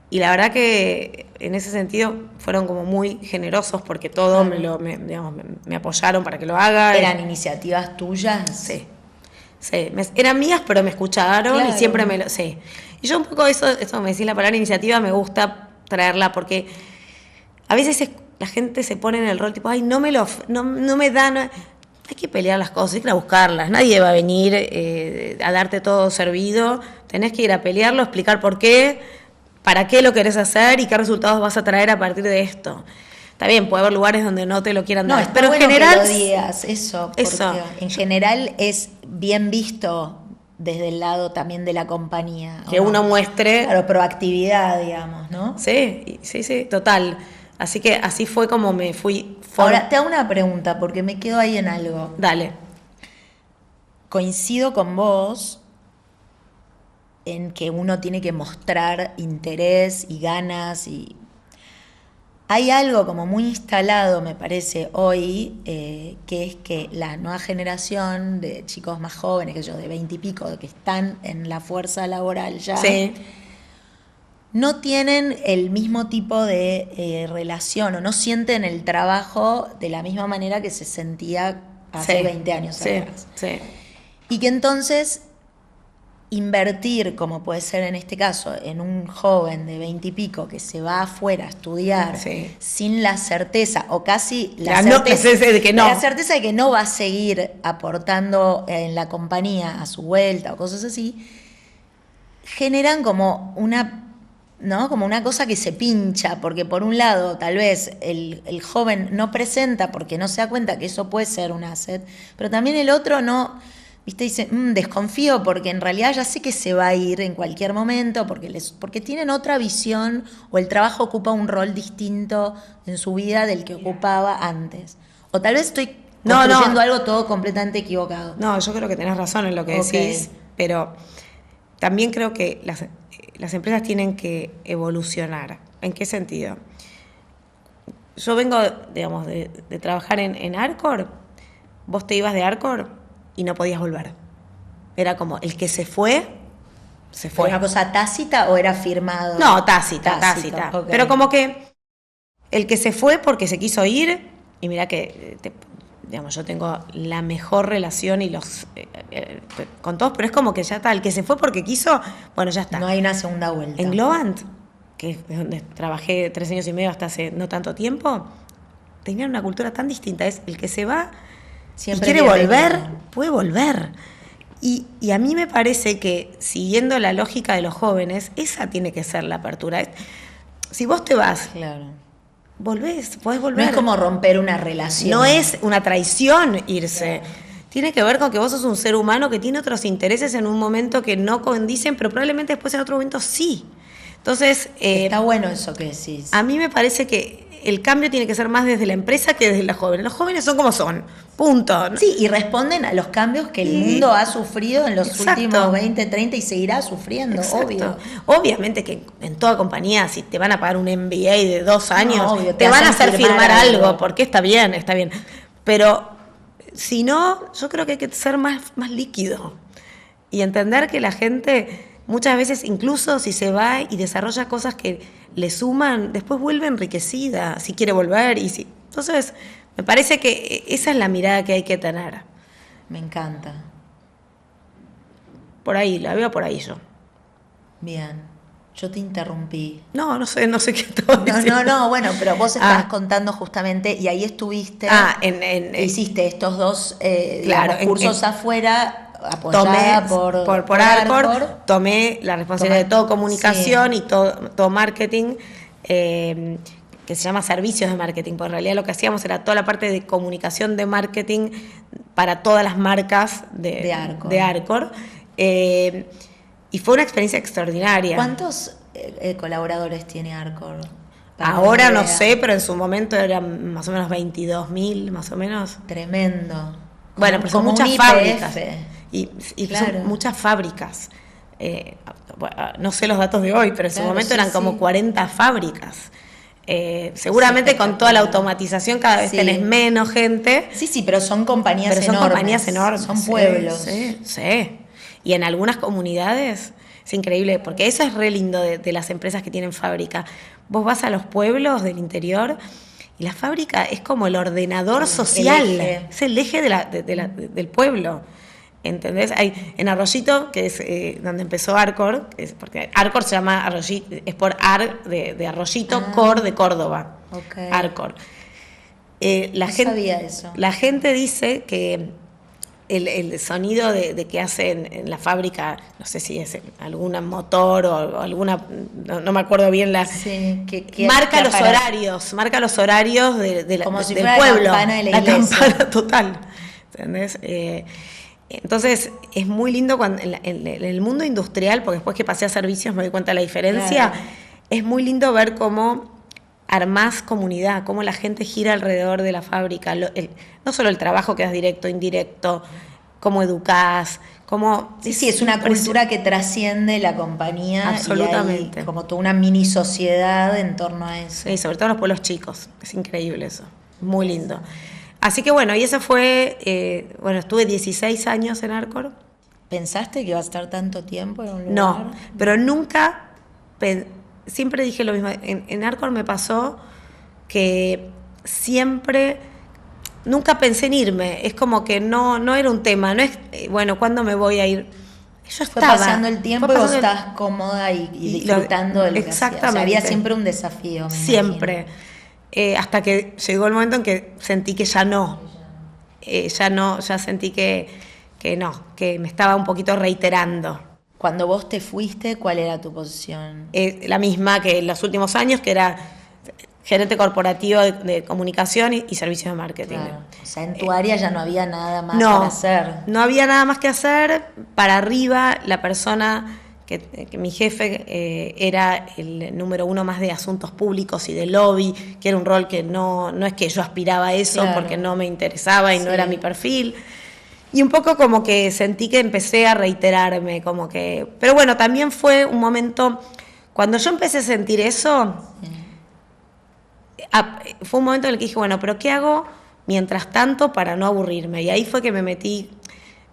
S2: Y la verdad que en ese sentido fueron como muy generosos, porque todo me apoyaron para que lo haga.
S1: ¿Eran iniciativas tuyas?
S2: Sí. Eran mías, pero me escucharon, claro. Y siempre sí. Y yo un poco eso me decís la palabra iniciativa, me gusta traerla, porque a veces la gente se pone en el rol tipo, ay, no me da... Hay que pelear las cosas, hay que ir a buscarlas. Nadie va a venir a darte todo servido. Tenés que ir a pelearlo, explicar por qué, para qué lo querés hacer y qué resultados vas a traer a partir de esto. Está bien, puede haber lugares donde no te lo quieran dar.
S1: Está
S2: pero
S1: bueno
S2: en general...
S1: que lo digas, porque en general es bien visto desde el lado también de la compañía.
S2: Que uno muestre...
S1: Claro, proactividad, digamos, ¿no?
S2: Sí, total. Así que así fue como me fui...
S1: Ahora, te hago una pregunta, porque me quedo ahí en algo.
S2: Dale.
S1: Coincido con vos en que uno tiene que mostrar interés y ganas y... Hay algo como muy instalado, me parece, hoy, que es que la nueva generación de chicos más jóvenes, que yo de 20 y pico, que están en la fuerza laboral ya...
S2: Sí.
S1: No tienen el mismo tipo de relación o no sienten el trabajo de la misma manera que se sentía hace 20 años atrás.
S2: Sí.
S1: Y que entonces invertir, como puede ser en este caso, en un joven de 20 y pico que se va afuera a estudiar sin la certeza o casi la certeza de que no. La certeza de que no va a seguir aportando en la compañía a su vuelta o cosas así, generan como una... ¿no? Como una cosa que se pincha, porque por un lado tal vez el joven no presenta porque no se da cuenta que eso puede ser un asset, pero también el otro no, ¿viste? Dice, desconfío porque en realidad ya sé que se va a ir en cualquier momento, porque tienen otra visión o el trabajo ocupa un rol distinto en su vida del que ocupaba antes. O tal vez estoy construyendo algo todo completamente equivocado.
S2: No, yo creo que tenés razón en lo que decís, pero también creo que las empresas tienen que evolucionar. ¿En qué sentido? Yo vengo, digamos, de trabajar en Arcor. Vos te ibas de Arcor y no podías volver. Era como, el que se fue, se fue.
S1: ¿Era una cosa tácita o era firmado?
S2: No, tácita. Okay. Pero como que el que se fue porque se quiso ir, y mira que... digamos, yo tengo la mejor relación y con todos, pero es como que ya está, el que se fue porque quiso, bueno, ya está.
S1: No hay una segunda vuelta.
S2: En Globant, que es donde trabajé 3 años y medio hasta hace no tanto tiempo, tenían una cultura tan distinta. Es el que se va siempre y quiere volver, puede volver. Y a mí me parece que, siguiendo la lógica de los jóvenes, esa tiene que ser la apertura. Si vos te vas...
S1: Claro.
S2: Podés volver.
S1: No es como romper una relación.
S2: No es una traición irse. Claro. Tiene que ver con que vos sos un ser humano que tiene otros intereses en un momento que no condicen, pero probablemente después en otro momento sí. Entonces...
S1: está bueno eso que decís.
S2: A mí me parece que el cambio tiene que ser más desde la empresa que desde los jóvenes. Los jóvenes son como son, punto.
S1: Sí, y responden a los cambios que el mundo ha sufrido en los últimos 20, 30 y seguirá sufriendo, obvio.
S2: Obviamente que en toda compañía, si te van a pagar un MBA de 2 años,
S1: obvio,
S2: te van a hacer firmar algo, porque está bien. Pero si no, yo creo que hay que ser más líquido y entender que la gente... Muchas veces, incluso si se va y desarrolla cosas que le suman, después vuelve enriquecida, si quiere volver. Entonces, me parece que esa es la mirada que hay que tener.
S1: Me encanta.
S2: Por ahí, la veo por ahí yo.
S1: Bien. Yo te interrumpí.
S2: No sé qué estaba diciendo.
S1: No, bueno, pero vos estabas contando justamente, y ahí estuviste, hiciste estos dos cursos afuera, apoyada por
S2: Arcor. Tomé la responsabilidad de todo comunicación y todo marketing, que se llama servicios de marketing, porque en realidad lo que hacíamos era toda la parte de comunicación de marketing para todas las marcas de Arcor. Y fue una experiencia extraordinaria.
S1: ¿Cuántos colaboradores tiene Arcor?
S2: Ahora no sé, pero en su momento eran más o menos 22.000, más o menos.
S1: Tremendo.
S2: Bueno, pero son muchas fábricas. Y
S1: claro.
S2: Son muchas fábricas. No sé los datos de hoy, pero en su momento eran como 40 fábricas. Seguramente con toda la automatización cada vez tenés menos gente.
S1: Sí, pero son compañías enormes. Son pueblos.
S2: Sí. Y en algunas comunidades es increíble, porque eso es re lindo de las empresas que tienen fábrica. Vos vas a los pueblos del interior y la fábrica es como el ordenador social, es el eje del pueblo. ¿Entendés? Hay en Arroyito, que es donde empezó Arcor, porque Arcor se llama Arroyito, es por Ar de Arroyito, Cor de Córdoba.
S1: Ok.
S2: Arcor.
S1: No sabía eso.
S2: La gente dice que el sonido de que hacen en la fábrica, no sé si es algún motor o alguna, no me acuerdo bien
S1: Sí,
S2: marca los horarios
S1: como si
S2: del
S1: fuera
S2: pueblo.
S1: La campana de la iglesia.
S2: Campana total. ¿Entendés? Entonces es muy lindo cuando en el mundo industrial, porque después que pasé a servicios me doy cuenta de la diferencia,
S1: Claro.
S2: es muy lindo ver cómo armás comunidad, cómo la gente gira alrededor de la fábrica, no solo el trabajo que das directo, indirecto, cómo educás, cómo...
S1: Sí, es una cultura que trasciende la compañía.
S2: Absolutamente.
S1: Y hay como toda una mini sociedad en torno a eso.
S2: Sí, sobre todo en los pueblos chicos, es increíble eso, muy lindo. Así que bueno, y eso fue, estuve 16 años en Arcor.
S1: ¿Pensaste que iba a estar tanto tiempo en un lugar?
S2: No, pero nunca, siempre dije lo mismo, en Arcor me pasó que siempre, nunca pensé en irme, es como que no era un tema, no es, ¿cuándo me voy a ir? Yo
S1: Fue
S2: estaba,
S1: pasando el tiempo y vos estás cómoda y disfrutando de lo que hacías. O sea, había siempre un desafío.
S2: Siempre. Hasta que llegó el momento en que sentí que ya sentí que me estaba un poquito reiterando.
S1: Cuando vos te fuiste, ¿cuál era tu posición?
S2: La misma que en los últimos años, que era gerente corporativo de comunicación y servicios de marketing.
S1: Claro. O sea, en tu área ya no había nada más para hacer.
S2: No había nada más que hacer. Para arriba, la persona que mi jefe era el número 1 más de asuntos públicos y de lobby, que era un rol que no es que yo aspiraba a eso, claro, porque no me interesaba y no era mi perfil. Y un poco como que sentí que empecé a reiterarme, como que... Pero bueno, también fue un momento... Cuando yo empecé a sentir eso, fue un momento en el que dije, bueno, pero ¿qué hago mientras tanto para no aburrirme? Y ahí fue que me metí...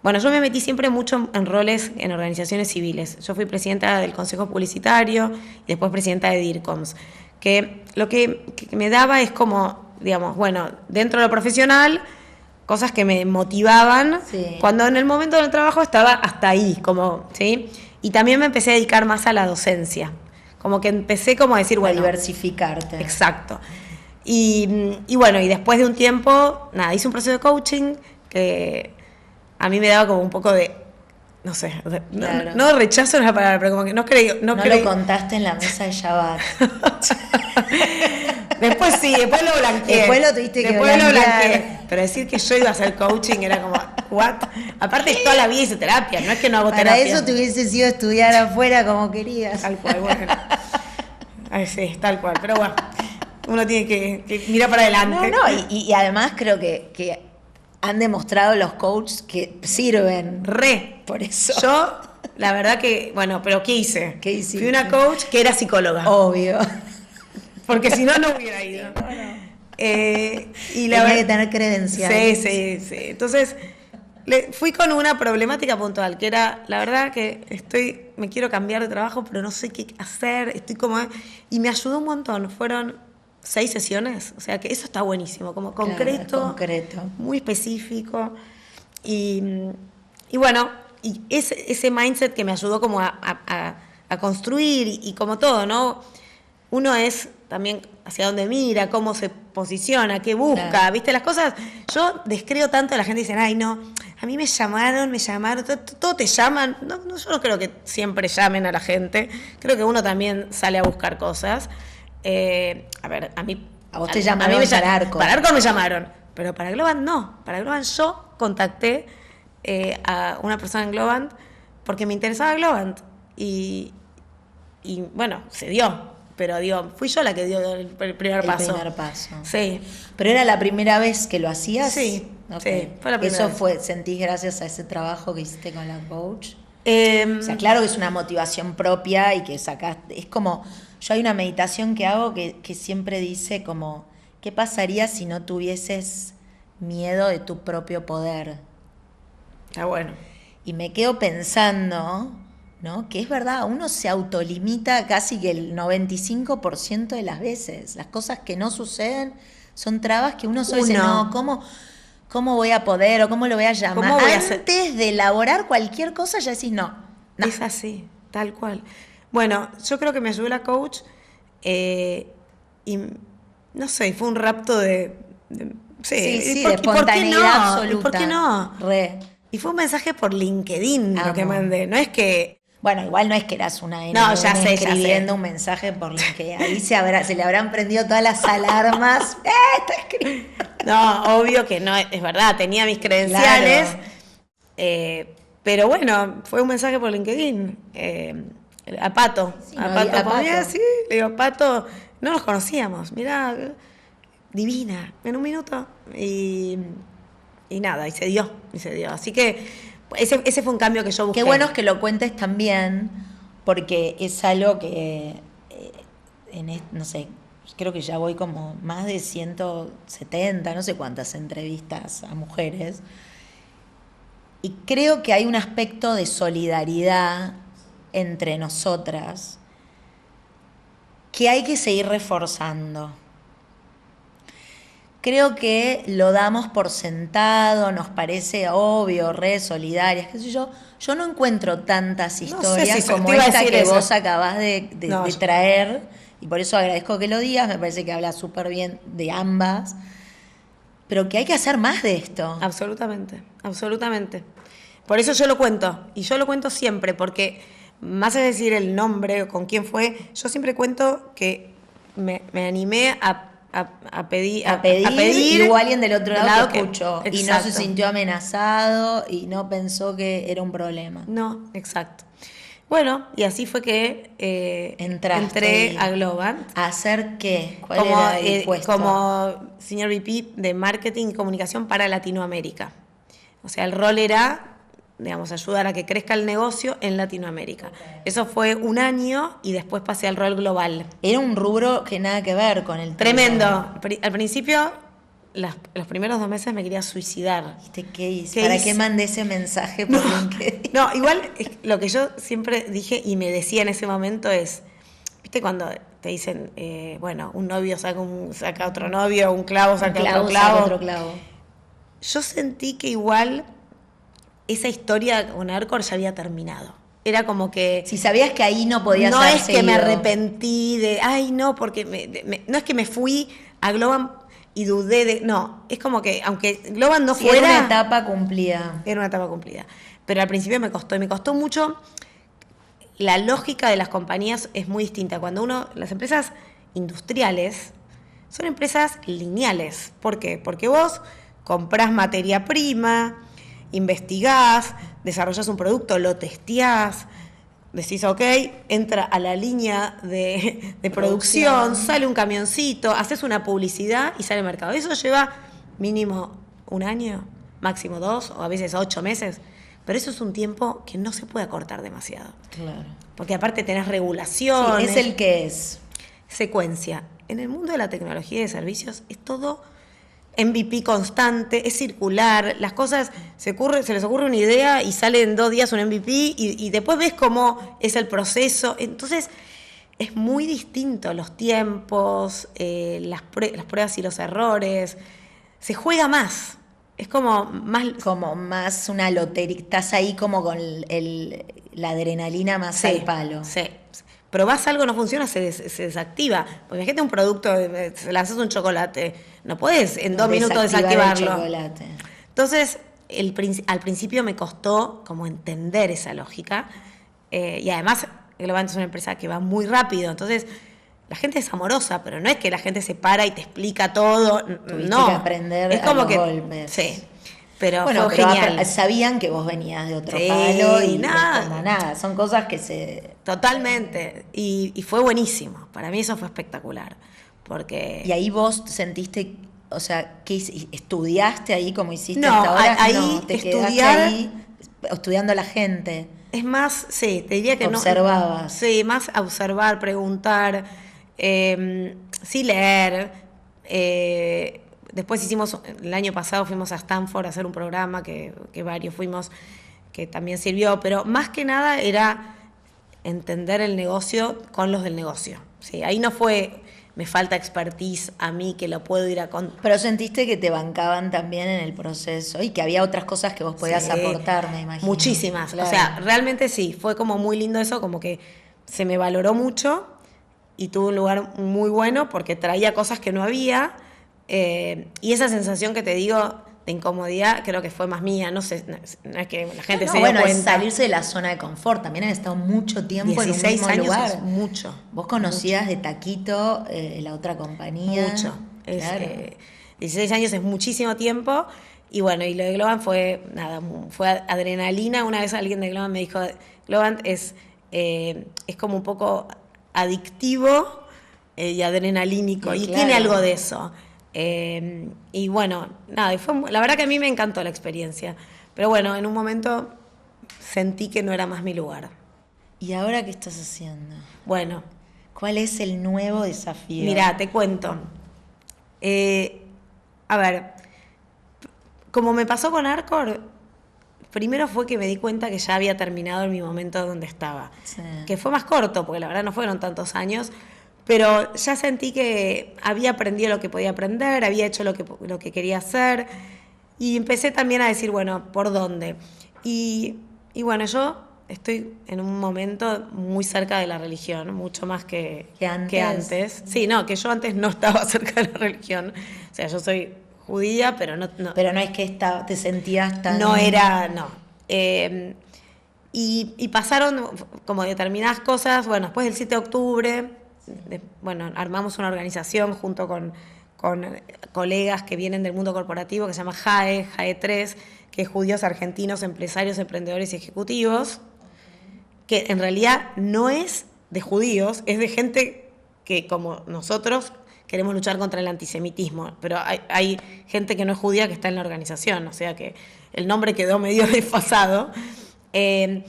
S2: Bueno, yo me metí siempre mucho en roles en organizaciones civiles. Yo fui presidenta del Consejo Publicitario y después presidenta de DIRCOMS. Que lo que me daba es como, digamos, bueno, dentro de lo profesional, cosas que me motivaban, sí, cuando en el momento del trabajo estaba hasta ahí, como, ¿sí? Y también me empecé a dedicar más a la docencia. Como que empecé como a decir, bueno...
S1: A diversificarte.
S2: Exacto. Y bueno, y después de un tiempo, nada, hice un proceso de coaching que... A mí me daba como un poco de, no sé, claro, no rechazo es la palabra, pero como que no creí.
S1: No lo contaste en la mesa de Shabbat.
S2: Después sí, después lo blanqueé.
S1: Después lo tuviste que blanquear.
S2: Pero decir que yo iba a hacer coaching era como, ¿what? Aparte toda la vida hice terapia, no es que no hago terapia.
S1: Para eso te hubieses ido a estudiar afuera como querías.
S2: Tal cual, bueno. Ay, sí, tal cual, pero bueno, uno tiene que mirar para adelante.
S1: No, y además creo que han demostrado los coaches que sirven.
S2: Por eso. Yo, la verdad que, bueno, pero ¿qué hice?
S1: ¿Qué hiciste?
S2: Fui una coach que era psicóloga.
S1: Obvio.
S2: Porque si no hubiera ido. Y
S1: la Tenía que tener credenciales.
S2: Sí. Entonces, fui con una problemática puntual, que era, la verdad que me quiero cambiar de trabajo, pero no sé qué hacer, y me ayudó un montón. Fueron 6 sesiones, o sea que eso está buenísimo, como concreto, muy específico, y bueno, y ese mindset que me ayudó como a construir, y como todo, ¿no? Uno es también hacia dónde mira, cómo se posiciona, qué busca, claro, ¿viste? Las cosas, yo descreo tanto, la gente dice, ay no, a mí me llamaron, todo te llaman, no, yo no creo que siempre llamen a la gente, creo que uno también sale a buscar cosas. A ver,
S1: a vos te llamaron para Arcor.
S2: Para Arcor me llamaron, pero para Globant no. Para Globant yo contacté a una persona en Globant porque me interesaba Globant. Y bueno, se dio. Pero digo, fui yo la que dio el primer paso.
S1: El primer paso.
S2: Sí.
S1: ¿Pero era la primera vez que lo hacías?
S2: Sí,
S1: okay.
S2: Sí, fue la primera
S1: ¿Eso
S2: vez.
S1: sentís gracias a ese trabajo que hiciste con la coach? O sea, claro que es una motivación propia y que sacaste... Es como... Yo hay una meditación que hago que siempre dice como, ¿qué pasaría si no tuvieses miedo de tu propio poder?
S2: Está bueno.
S1: Y me quedo pensando, ¿no? Que es verdad, uno se autolimita casi que el 95% de las veces. Las cosas que no suceden son trabas que uno solo dice, no, ¿cómo voy a poder o cómo lo voy a llamar?
S2: ¿Cómo voy a hacer?
S1: Antes de elaborar cualquier cosa ya decís no.
S2: Es así, tal cual. Bueno, yo creo que me ayudó la coach y no sé, fue un rapto
S1: Sí,
S2: ¿por
S1: de espontaneidad absoluta.
S2: ¿Y por qué no?
S1: Re.
S2: Y fue un mensaje por LinkedIn lo que mandé, no es que...
S1: Bueno, igual no es que eras una
S2: No, ya sé,
S1: escribiendo un mensaje por LinkedIn. Ahí se le habrán prendido todas las alarmas. Está escribiendo.
S2: No, obvio que no, es verdad, tenía mis credenciales.
S1: Claro.
S2: Pero bueno, fue un mensaje por LinkedIn. A Pato.
S1: Sí,
S2: a
S1: no,
S2: Pato.
S1: a Pato.
S2: Sí, le digo, Pato, no nos conocíamos. Mirá, divina, en un minuto. Y nada, y se dio. Así que ese fue un cambio que yo busqué.
S1: Qué bueno es que lo cuentes también, porque es algo que, no sé, creo que ya voy como más de 170, no sé cuántas entrevistas a mujeres. Y creo que hay un aspecto de solidaridad entre nosotras que hay que seguir reforzando. Creo que lo damos por sentado, nos parece obvio, re solidarias, qué sé yo. Yo no encuentro tantas historias como esta que vos acabás de traer, y por eso agradezco que lo digas, me parece que habla súper bien de ambas, pero que hay que hacer más de esto.
S2: Absolutamente, absolutamente. Por eso yo lo cuento, y yo lo cuento siempre, porque más de decir el nombre, con quién fue, yo siempre cuento que me animé a pedir
S1: y hubo alguien del otro lado que escuchó y no se
S2: Exacto.
S1: sintió amenazado y no pensó que era un problema.
S2: No, exacto. Bueno, y así fue que entré a Globant.
S1: ¿A hacer qué? ¿Cuál era el puesto?
S2: Como Senior VP de Marketing y Comunicación para Latinoamérica. O sea, el rol era, digamos, ayudar a que crezca el negocio en Latinoamérica. Okay. Eso fue un año y después pasé al rol global.
S1: Era un rubro que nada que ver con el
S2: tremendo. Al principio, los primeros 2 meses me quería suicidar.
S1: ¿Viste qué hice? ¿Para qué mandé ese mensaje por LinkedIn?
S2: No, igual lo que yo siempre dije y me decía en ese momento es, ¿viste cuando te dicen, bueno, un novio saca otro novio, un clavo saca otro clavo? Yo sentí que igual esa historia con Arcor ya había terminado. Era como que...
S1: Si sabías que ahí no podías
S2: No
S1: haber
S2: es
S1: seguido.
S2: Que me arrepentí de... Ay, no, porque... no es que me fui a Globant y dudé de... No, es como que aunque Globant no fuera...
S1: Era una etapa cumplida.
S2: Era una etapa cumplida. Pero al principio me costó. Y me costó mucho... La lógica de las compañías es muy distinta. Las empresas industriales son empresas lineales. ¿Por qué? Porque vos comprás materia prima... investigás, desarrollás un producto, lo testeás, decís, ok, entra a la línea de producción, sale un camioncito, haces una publicidad y sale al mercado. Eso lleva mínimo 1 año, máximo 2 o a veces 8 meses. Pero eso es un tiempo que no se puede acortar demasiado.
S1: Claro.
S2: Porque aparte tenés regulaciones.
S1: Sí, es el que es.
S2: Secuencia. En el mundo de la tecnología y de servicios es todo... MVP constante, es circular, las cosas se les ocurre una idea y sale en 2 días un MVP y después ves cómo es el proceso. Entonces es muy distinto los tiempos, las pruebas y los errores, se juega más, es como más
S1: una lotería, estás ahí como con la adrenalina más al palo.
S2: Sí. Probás algo, no funciona, se desactiva. Porque imagínate un producto, lanzás un chocolate, no podés en 2 minutos desactivarlo.
S1: El chocolate.
S2: Entonces, al principio me costó como entender esa lógica. Y además, Globant es una empresa que va muy rápido. Entonces, la gente es amorosa, pero no es que la gente se para y te explica todo.
S1: Tuviste que aprender
S2: es como
S1: a los
S2: que,
S1: golpes.
S2: Sí. Pero
S1: bueno,
S2: fue genial.
S1: Sabían que vos venías de otro palo y
S2: nada.
S1: Son cosas que se...
S2: Totalmente. Y fue buenísimo. Para mí eso fue espectacular. Porque...
S1: Y ahí vos sentiste, o sea, ¿qué estudiaste ahí como hiciste
S2: no,
S1: hasta ahora?
S2: Ahí
S1: no, te quedaste ahí estudiando a la gente.
S2: Es más, sí, te diría que
S1: observabas.
S2: No. Sí, más observar, preguntar, sí leer. Después el año pasado fuimos a Stanford a hacer un programa que varios fuimos, que también sirvió, pero más que nada era entender el negocio con los del negocio. Sí, ahí no fue, me falta expertise a mí que lo puedo ir a contar.
S1: Pero sentiste que te bancaban también en el proceso y que había otras cosas que vos podías aportar, me imagino.
S2: Muchísimas,
S1: claro.
S2: O sea, realmente sí, fue como muy lindo eso, como que se me valoró mucho y tuve un lugar muy bueno porque traía cosas que no había, y esa sensación que te digo de incomodidad creo que fue más mía, no sé, no es que la gente se dio
S1: bueno, es
S2: cuenta.
S1: salirse de la zona de confort, también han estado mucho tiempo en un
S2: 16
S1: mismo
S2: años
S1: lugar.
S2: es mucho.
S1: Vos conocías de taquito la otra compañía.
S2: Mucho.
S1: Claro.
S2: 16 años es muchísimo tiempo. Y bueno, y lo de Globant fue, nada, fue adrenalina. Una vez alguien de Globant me dijo, Globant es como un poco adictivo y adrenalínico. Y
S1: claro,
S2: tiene algo de eso. Y bueno, nada, y la verdad que a mí me encantó la experiencia. Pero bueno, en un momento sentí que no era más mi lugar.
S1: ¿Y ahora qué estás haciendo?
S2: Bueno.
S1: ¿Cuál es el nuevo desafío?
S2: Mirá, te cuento. A ver, como me pasó con Arcor, primero fue que me di cuenta que ya había terminado en mi momento donde estaba.
S1: Sí.
S2: Que fue más corto, porque la verdad no fueron tantos años, pero ya sentí que había aprendido lo que podía aprender, había hecho lo que quería hacer, y empecé también a decir, bueno, ¿por dónde? Y bueno, yo estoy en un momento muy cerca de la religión, mucho más que antes. Sí, no, que yo antes no estaba cerca de la religión. O sea, yo soy judía, pero no.
S1: Pero no es que te sentías tan...
S2: No era, no. Y pasaron como determinadas cosas. Bueno, después del 7 de octubre, armamos una organización junto con colegas que vienen del mundo corporativo que se llama JAE 3, que es Judíos Argentinos, Empresarios, Emprendedores y Ejecutivos, que en realidad no es de judíos, es de gente que, como nosotros, queremos luchar contra el antisemitismo, pero hay gente que no es judía que está en la organización, o sea que el nombre quedó medio desfasado.
S1: Qué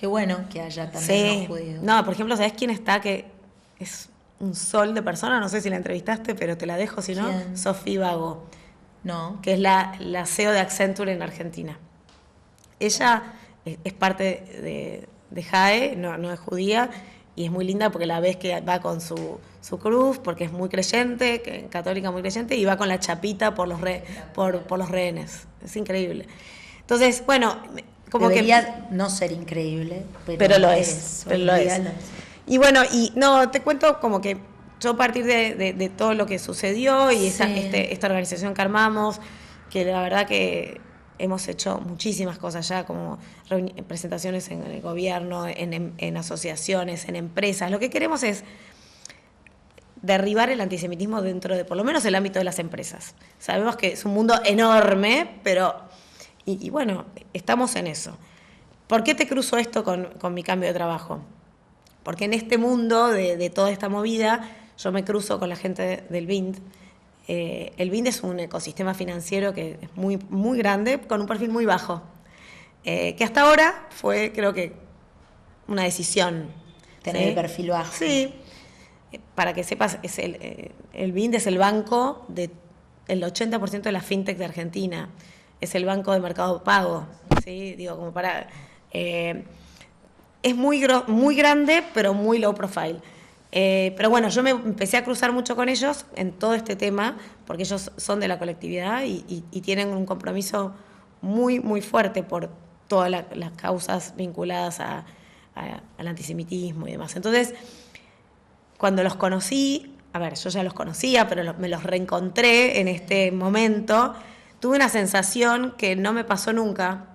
S1: bueno que haya también los judíos.
S2: No, por ejemplo, ¿sabés quién está? Que es un sol de persona, no sé si la entrevistaste, pero te la dejo, si no.
S1: ¿Quién?
S2: Sofía Vago.
S1: No.
S2: Que es la CEO de Accenture en Argentina. Ella es parte de JAE, no es judía, y es muy linda porque la ves que va con su cruz, porque es muy creyente, católica muy creyente, y va con la chapita por los rehenes. Es increíble. Entonces, bueno, como
S1: debería no ser increíble,
S2: pero lo es. Y bueno, te cuento como que yo a partir de todo lo que sucedió y esta organización que armamos, que la verdad que hemos hecho muchísimas cosas ya, como presentaciones en el gobierno, en asociaciones, en empresas. Lo que queremos es derribar el antisemitismo dentro de, por lo menos, el ámbito de las empresas. Sabemos que es un mundo enorme, pero... Y bueno, estamos en eso. ¿Por qué te cruzo esto con mi cambio de trabajo? Porque en este mundo de toda esta movida, yo me cruzo con la gente del BIND. El BIND es un ecosistema financiero que es muy, muy grande, con un perfil muy bajo. Que hasta ahora fue, creo que, una decisión.
S1: Tener el perfil bajo.
S2: Sí. Para que sepas, el BIND es el banco del 80% de las fintech de Argentina. Es el banco de Mercado Pago. ¿Sí? Digo, como para... es muy grande, pero muy low profile. Pero bueno, yo me empecé a cruzar mucho con ellos en todo este tema, porque ellos son de la colectividad y tienen un compromiso muy, muy fuerte por todas las causas vinculadas al antisemitismo y demás. Entonces, cuando los conocí, yo ya los conocía, pero me los reencontré en este momento, tuve una sensación que no me pasó nunca,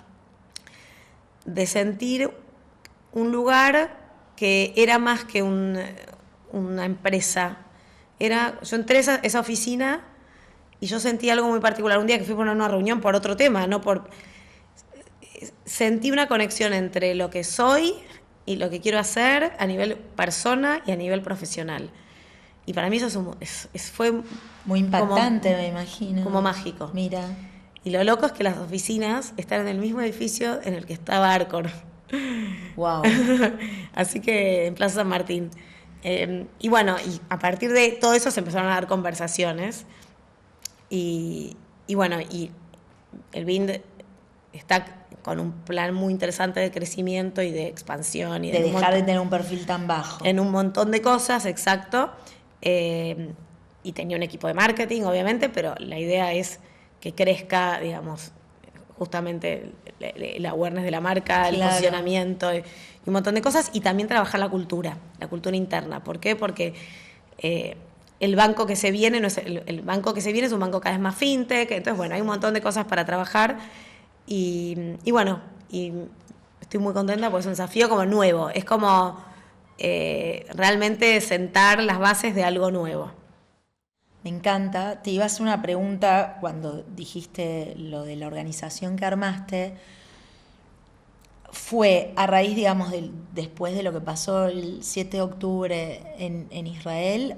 S2: de sentir un lugar que era más que una empresa. Yo entré a esa oficina y yo sentí algo muy particular. Un día que fui por una reunión por otro tema, sentí una conexión entre lo que soy y lo que quiero hacer a nivel persona y a nivel profesional. Y para mí eso fue
S1: muy impactante, me imagino.
S2: Como mágico.
S1: Mira.
S2: Y lo loco es que las oficinas están en el mismo edificio en el que estaba Arcor.
S1: Wow.
S2: Así que en Plaza San Martín. Y bueno, y a partir de todo eso se empezaron a dar conversaciones. Y bueno, y el BIND está con un plan muy interesante de crecimiento y de expansión. Y
S1: de dejar de tener un perfil tan bajo.
S2: En un montón de cosas, exacto. Y tenía un equipo de marketing, obviamente, pero la idea es que crezca, digamos, justamente el awareness de la marca, el
S1: Claro.
S2: posicionamiento y un montón de cosas, y también trabajar la cultura interna. ¿Por qué? Porque el banco que se viene no es el banco que se viene es un banco cada vez más fintech, entonces bueno, hay un montón de cosas para trabajar y bueno, y estoy muy contenta porque es un desafío como nuevo, es como realmente sentar las bases de algo nuevo.
S1: Me encanta. Te iba a hacer una pregunta cuando dijiste lo de la organización que armaste. ¿Fue a raíz, digamos, después de lo que pasó el 7 de octubre en Israel,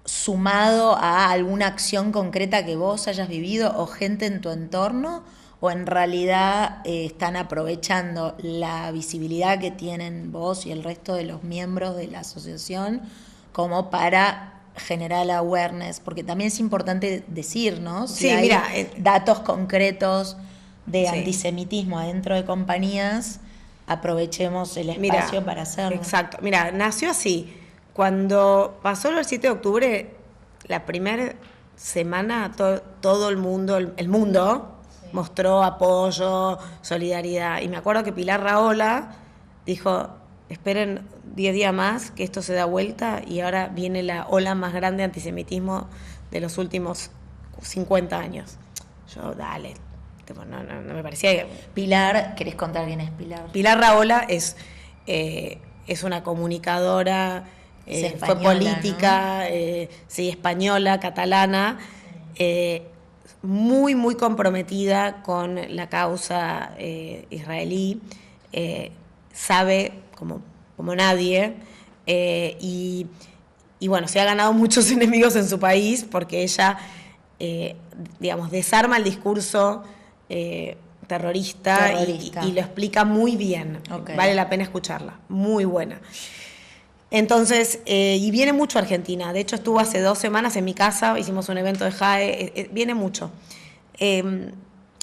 S1: sumado a alguna acción concreta que vos hayas vivido o gente en tu entorno? ¿O en realidad están aprovechando la visibilidad que tienen vos y el resto de los miembros de la asociación como para generar awareness? Porque también es importante decir, ¿no? Si
S2: Sí,
S1: hay
S2: mira,
S1: datos concretos de
S2: Sí.
S1: antisemitismo adentro de compañías, aprovechemos el espacio para hacerlo.
S2: Exacto. Mira, nació así. Cuando pasó el 7 de octubre, la primera semana todo el mundo, el mundo mostró apoyo, solidaridad. Y me acuerdo que Pilar Rahola dijo, esperen 10 días más que esto se da vuelta y ahora viene la ola más grande de antisemitismo de los últimos 50 años. Yo, dale, no me parecía...
S1: Pilar, ¿querés contar quién es Pilar?
S2: Pilar Rahola es una comunicadora,
S1: Es
S2: fue
S1: española,
S2: política, sí, española, catalana, muy, muy comprometida con la causa israelí, sabe como nadie, y bueno, se ha ganado muchos enemigos en su país porque ella, digamos, desarma el discurso terrorista. Y lo explica muy bien.
S1: Okay.
S2: Vale la pena escucharla, muy buena. Entonces, y viene mucho a Argentina. De hecho, estuvo hace 2 semanas en mi casa, hicimos un evento de JAE, viene mucho.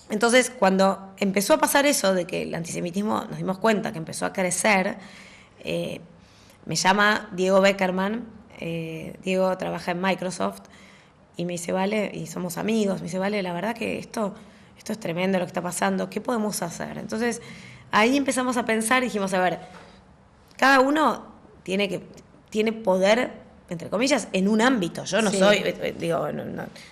S2: Entonces, cuando empezó a pasar eso de que el antisemitismo, nos dimos cuenta que empezó a crecer, me llama Diego Beckerman. Diego trabaja en Microsoft y me dice, Vale, y somos amigos, me dice, Vale, la verdad que esto es tremendo lo que está pasando, ¿qué podemos hacer? Entonces, ahí empezamos a pensar y dijimos, a ver, cada uno tiene poder, entre comillas, en un ámbito. Yo no soy,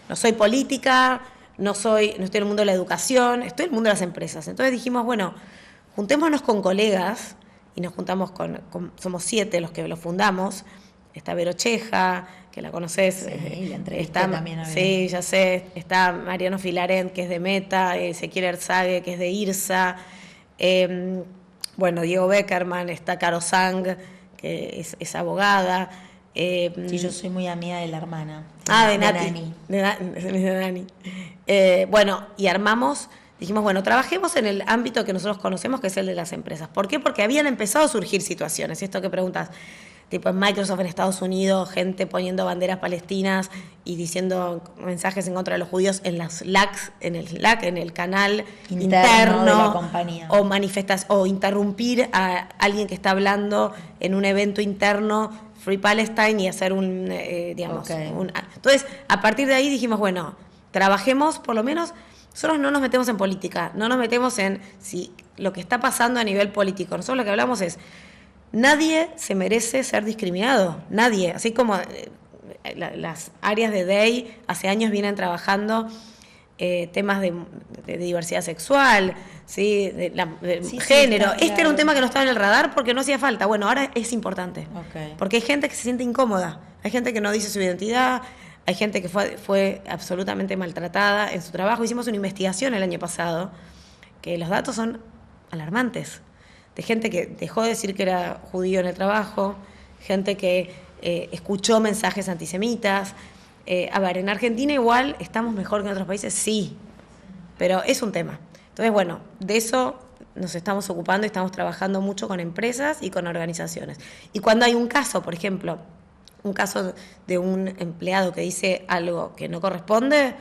S2: no soy política, no estoy en el mundo de la educación, estoy en el mundo de las empresas. Entonces dijimos, bueno, juntémonos con colegas, y nos juntamos somos 7 los que lo fundamos. Está Vero Cheja, que la conocés.
S1: Sí, la entrevisté también a Vero.
S2: Sí, ya sé. Está Mariano Filarent, que es de Meta, Ezequiel Erzague, que es de IRSA. Bueno, Diego Beckerman, está Caro Sang, que es abogada.
S1: Sí, yo soy muy amiga de la hermana.
S2: De Nati. De Dani. Bueno, y dijimos, bueno, trabajemos en el ámbito que nosotros conocemos, que es el de las empresas. ¿Por qué? Porque habían empezado a surgir situaciones, esto que preguntas, tipo en Microsoft en Estados Unidos, gente poniendo banderas palestinas y diciendo mensajes en contra de los judíos en en el canal interno
S1: de la compañía.
S2: O interrumpir a alguien que está hablando en un evento interno, Free Palestine, y hacer entonces, a partir de ahí dijimos, bueno, trabajemos por lo menos. Nosotros no nos metemos en política, no nos metemos en si lo que está pasando a nivel político. Nosotros lo que hablamos es, nadie se merece ser discriminado, nadie. Así como las áreas de DEI hace años vienen trabajando temas de diversidad sexual, ¿sí? de género.
S1: Sí,
S2: Era un tema que no estaba en el radar porque no hacía falta. Bueno, ahora es importante.
S1: Okay.
S2: Porque hay gente que se siente incómoda, hay gente que no dice su identidad, hay gente que fue absolutamente maltratada en su trabajo. Hicimos una investigación el año pasado, que los datos son alarmantes, de gente que dejó de decir que era judío en el trabajo, gente que escuchó mensajes antisemitas. A ver, en Argentina igual estamos mejor que en otros países, sí, pero es un tema. Entonces, bueno, de eso nos estamos ocupando y estamos trabajando mucho con empresas y con organizaciones. Y cuando hay un caso, por ejemplo, un caso de un empleado que dice algo que no corresponde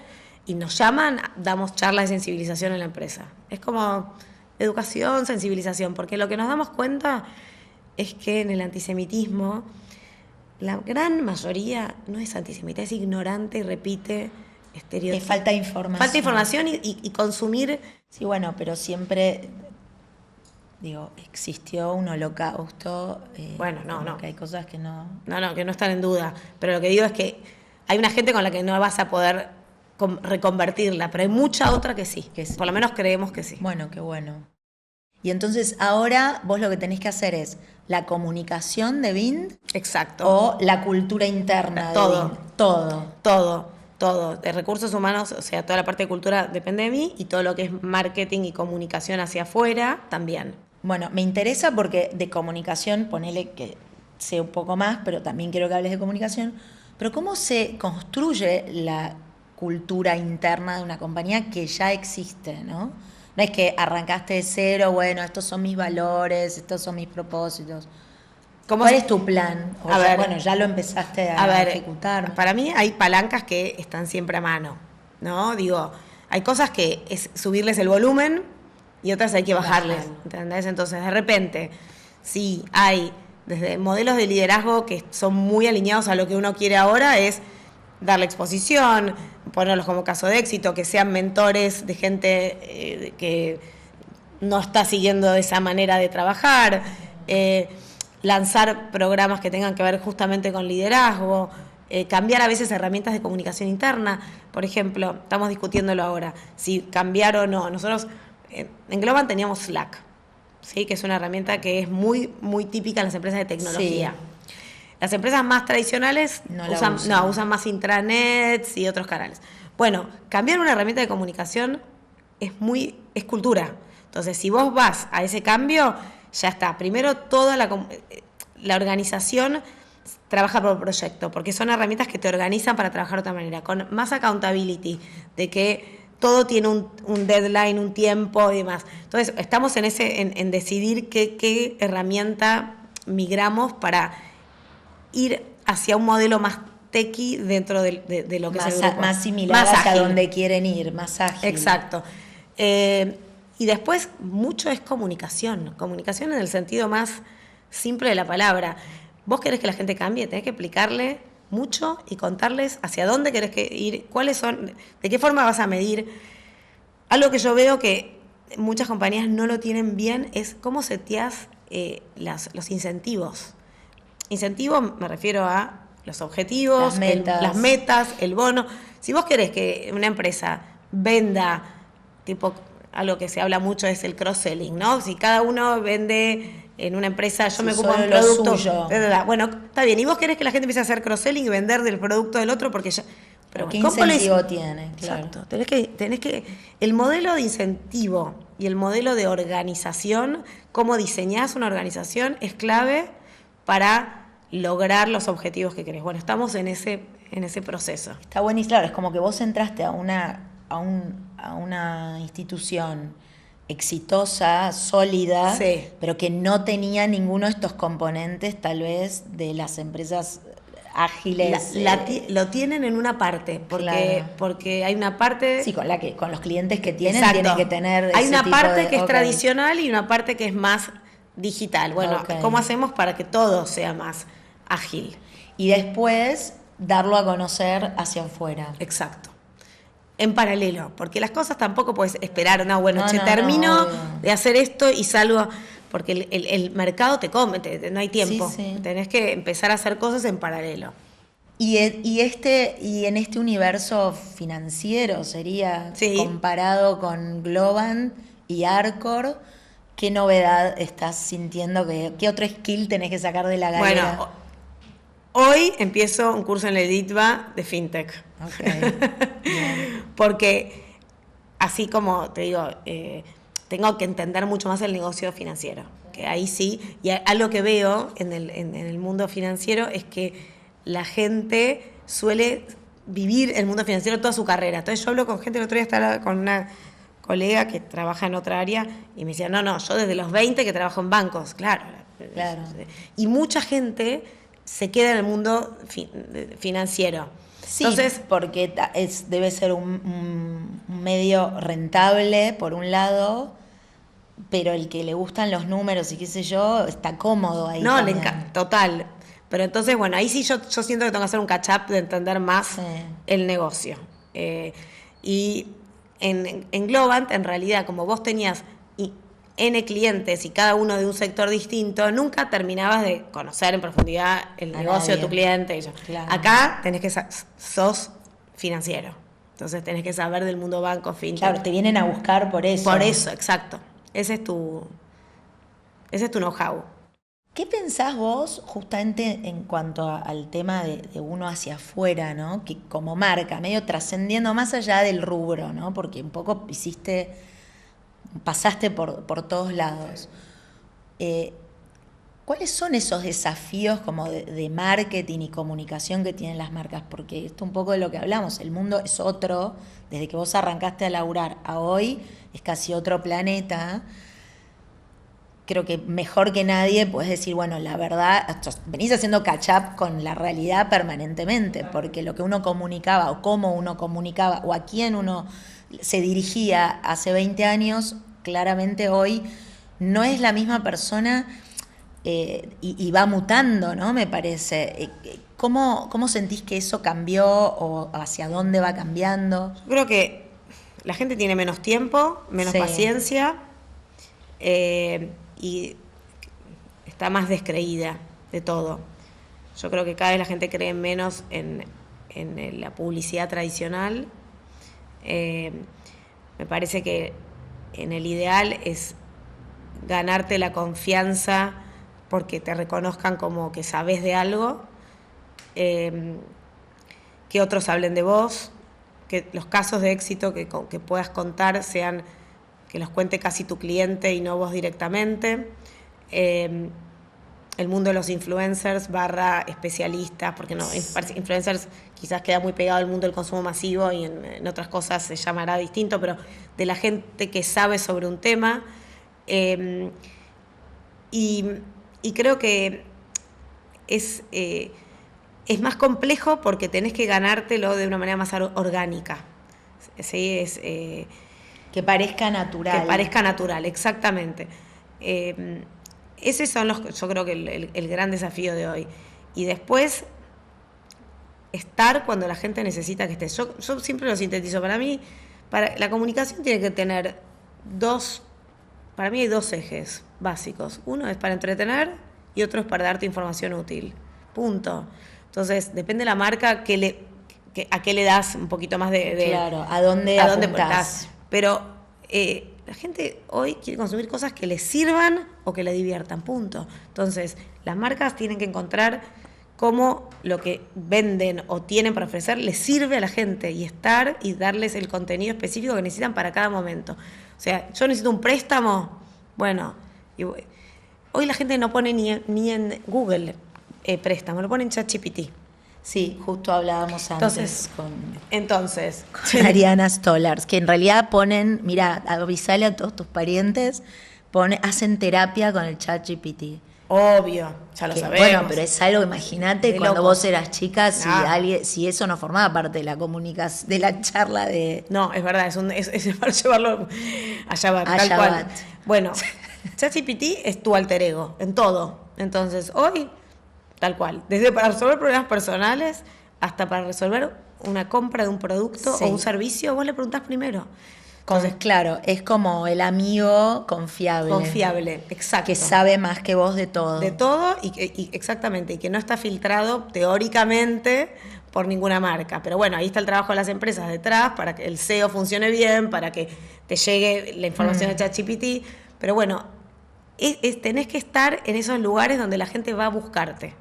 S2: y nos llaman, damos charlas de sensibilización en la empresa. Es como educación, sensibilización, porque lo que nos damos cuenta es que en el antisemitismo la gran mayoría no es antisemita, es ignorante y repite estereotipos.
S1: Falta de información.
S2: Falta de información y consumir.
S1: Sí, bueno, pero siempre, existió un holocausto.
S2: Bueno, no.
S1: Que hay cosas que no...
S2: No, que no están en duda. Pero lo que digo es que hay una gente con la que no vas a poder reconvertirla, pero hay mucha otra que sí. Por lo menos creemos que sí.
S1: Bueno, qué bueno. Y entonces ahora vos lo que tenés que hacer es la comunicación de Vind.
S2: Exacto.
S1: O la cultura interna de Vind.
S2: Todo. De recursos humanos, o sea, toda la parte de cultura depende de mí y todo lo que es marketing y comunicación hacia afuera también.
S1: Bueno, me interesa porque de comunicación, ponele que sé un poco más, pero también quiero que hables de comunicación. Pero ¿cómo se construye la cultura interna de una compañía que ya existe, ¿no? No es que arrancaste de cero, bueno, estos son mis valores, estos son mis propósitos. ¿Cuál es tu plan? Bueno, ya lo empezaste a ejecutar.
S2: Para mí hay palancas que están siempre a mano, ¿no? Digo, hay cosas que es subirles el volumen y otras hay que bajarles, ¿entendés? Entonces, de repente, sí, hay desde modelos de liderazgo que son muy alineados a lo que uno quiere ahora, es darle exposición, ponerlos como caso de éxito, que sean mentores de gente que no está siguiendo esa manera de trabajar, lanzar programas que tengan que ver justamente con liderazgo, cambiar a veces herramientas de comunicación interna. Por ejemplo, estamos discutiéndolo ahora, si cambiar o no. Nosotros en Globant teníamos Slack, ¿sí? Que es una herramienta que es muy, muy típica en las empresas de tecnología. Sí. Las empresas más tradicionales usan más intranets y otros canales. Bueno, cambiar una herramienta de comunicación es cultura. Entonces, si vos vas a ese cambio, ya está. Primero, toda la organización trabaja por proyecto, porque son herramientas que te organizan para trabajar de otra manera, con más accountability, de que todo tiene un deadline, un tiempo y demás. Entonces, estamos en decidir qué herramienta migramos para ir hacia un modelo más techy dentro de lo que es el grupo.
S1: Más similar hacia donde quieren ir, más ágil.
S2: Exacto. Y después mucho es comunicación en el sentido más simple de la palabra. Vos querés que la gente cambie, tenés que explicarle mucho y contarles hacia dónde querés ir, cuáles son, de qué forma vas a medir. Algo que yo veo que muchas compañías no lo tienen bien es cómo seteás los incentivos. Incentivo me refiero a los objetivos, las metas, el bono. Si vos querés que una empresa venda, tipo, algo que se habla mucho es el cross-selling, ¿no? Si cada uno vende en una empresa, yo me ocupo de un producto. Bueno, está bien. Y vos querés que la gente empiece a hacer cross-selling y vender del producto del otro porque ya.
S1: Pero ¿qué incentivo tiene? Claro.
S2: Exacto. Tenés que. El modelo de incentivo y el modelo de organización, cómo diseñás una organización, es clave para lograr los objetivos que querés. Bueno, estamos en ese proceso.
S1: Está buenísimo, claro, es como que vos entraste a una institución exitosa, sólida, sí, pero que no tenía ninguno de estos componentes, tal vez, de las empresas ágiles.
S2: Lo tienen en una parte, porque hay una parte...
S1: Sí, con los clientes que tienen, tienen que tener
S2: hay una parte que es tradicional y una parte que es más digital. Bueno, ¿cómo hacemos para que todo sea más ágil?
S1: Y después darlo a conocer hacia afuera.
S2: Exacto. En paralelo, porque las cosas tampoco puedes esperar, termino de hacer esto y salgo, porque el mercado te come, no hay tiempo. Sí. Tenés que empezar a hacer cosas en paralelo.
S1: Y en este universo financiero sería, comparado con Globant y Arcor, ¿qué novedad estás sintiendo? ¿Qué otro skill tenés que sacar de la galera?
S2: Bueno, hoy empiezo un curso en la Editva de FinTech. Porque, así como te digo, tengo que entender mucho más el negocio financiero. Que ahí sí, y algo que veo en el mundo financiero es que la gente suele vivir el mundo financiero toda su carrera. Entonces yo hablo con gente, el otro día estaba con una colega que trabaja en otra área y me decía, no, yo desde los 20 que trabajo en bancos, claro. Y mucha gente se queda en el mundo financiero.
S1: Sí, entonces, porque debe ser un medio rentable, por un lado, pero el que le gustan los números y qué sé yo, está cómodo ahí.
S2: No, le encanta, total. Pero entonces, bueno, ahí sí yo siento que tengo que hacer un catch-up de entender más el negocio. Y en Globant, en realidad, como vos tenías N clientes y cada uno de un sector distinto, nunca terminabas de conocer en profundidad el negocio de tu cliente.
S1: Claro.
S2: Acá tenés que sos financiero, entonces tenés que saber del mundo banco, fintech.
S1: Claro, te vienen a buscar por eso.
S2: Por eso, exacto. Ese es tu know-how.
S1: ¿Qué pensás vos justamente en cuanto al tema de uno hacia afuera, ¿no? Que como marca, medio trascendiendo más allá del rubro, ¿no? Porque un poco pasaste por todos lados. ¿Cuáles son esos desafíos como de marketing y comunicación que tienen las marcas? Porque esto un poco de lo que hablamos, el mundo es otro, desde que vos arrancaste a laburar a hoy, es casi otro planeta. Creo que mejor que nadie puedes decir, bueno, la verdad, venís haciendo catch up con la realidad permanentemente, porque lo que uno comunicaba o cómo uno comunicaba o a quién uno se dirigía hace 20 años, claramente hoy no es la misma persona y va mutando, ¿no? Me parece. ¿Cómo sentís que eso cambió o hacia dónde va cambiando?
S2: Yo creo que la gente tiene menos tiempo, menos paciencia, y está más descreída de todo. Yo creo que cada vez la gente cree menos en la publicidad tradicional. Me parece que en el ideal es ganarte la confianza porque te reconozcan como que sabes de algo, que otros hablen de vos, que los casos de éxito que puedas contar sean que los cuente casi tu cliente y no vos directamente. El mundo de los influencers / especialistas, porque no, influencers quizás queda muy pegado al mundo del consumo masivo y en otras cosas se llamará distinto, pero de la gente que sabe sobre un tema. Y creo que es más complejo porque tenés que ganártelo de una manera más orgánica. ¿Sí?
S1: Que parezca natural.
S2: Que parezca natural, exactamente. Esos son yo creo que el gran desafío de hoy. Y después, estar cuando la gente necesita que estés. Yo siempre lo sintetizo. Para mí, la comunicación tiene que tener para mí hay dos ejes básicos. Uno es para entretener y otro es para darte información útil. Punto. Entonces, depende de la marca a qué le das un poquito más de
S1: claro, a dónde apuntás.
S2: Pero la gente hoy quiere consumir cosas que les sirvan o que le diviertan, punto. Entonces, las marcas tienen que encontrar cómo lo que venden o tienen para ofrecer les sirve a la gente y darles el contenido específico que necesitan para cada momento. O sea, yo necesito un préstamo, bueno, hoy la gente no pone ni en Google préstamo, lo pone en ChatGPT.
S1: Sí, justo hablábamos antes con
S2: Ariana
S1: Stollars, que en realidad ponen, mira, avisale a todos tus parientes, hacen terapia con el ChatGPT.
S2: Obvio, ya lo sabemos.
S1: Bueno, pero es algo, imagínate, cuando vos eras chica, si eso no formaba parte de la comunicación, de la charla de...
S2: No, es verdad, es para llevarlo allá va, tal cual. Bueno, ChatGPT es tu alter ego, en todo. Entonces, hoy... Tal cual, desde para resolver problemas personales hasta para resolver una compra de un producto o un servicio, vos le preguntás primero.
S1: Entonces, claro, es como el amigo confiable.
S2: Confiable, exacto.
S1: Que sabe más que vos de todo.
S2: De todo y exactamente, y que no está filtrado teóricamente por ninguna marca. Pero bueno, ahí está el trabajo de las empresas detrás para que el SEO funcione bien, para que te llegue la información de ChatGPT. Pero bueno, tenés que estar en esos lugares donde la gente va a buscarte.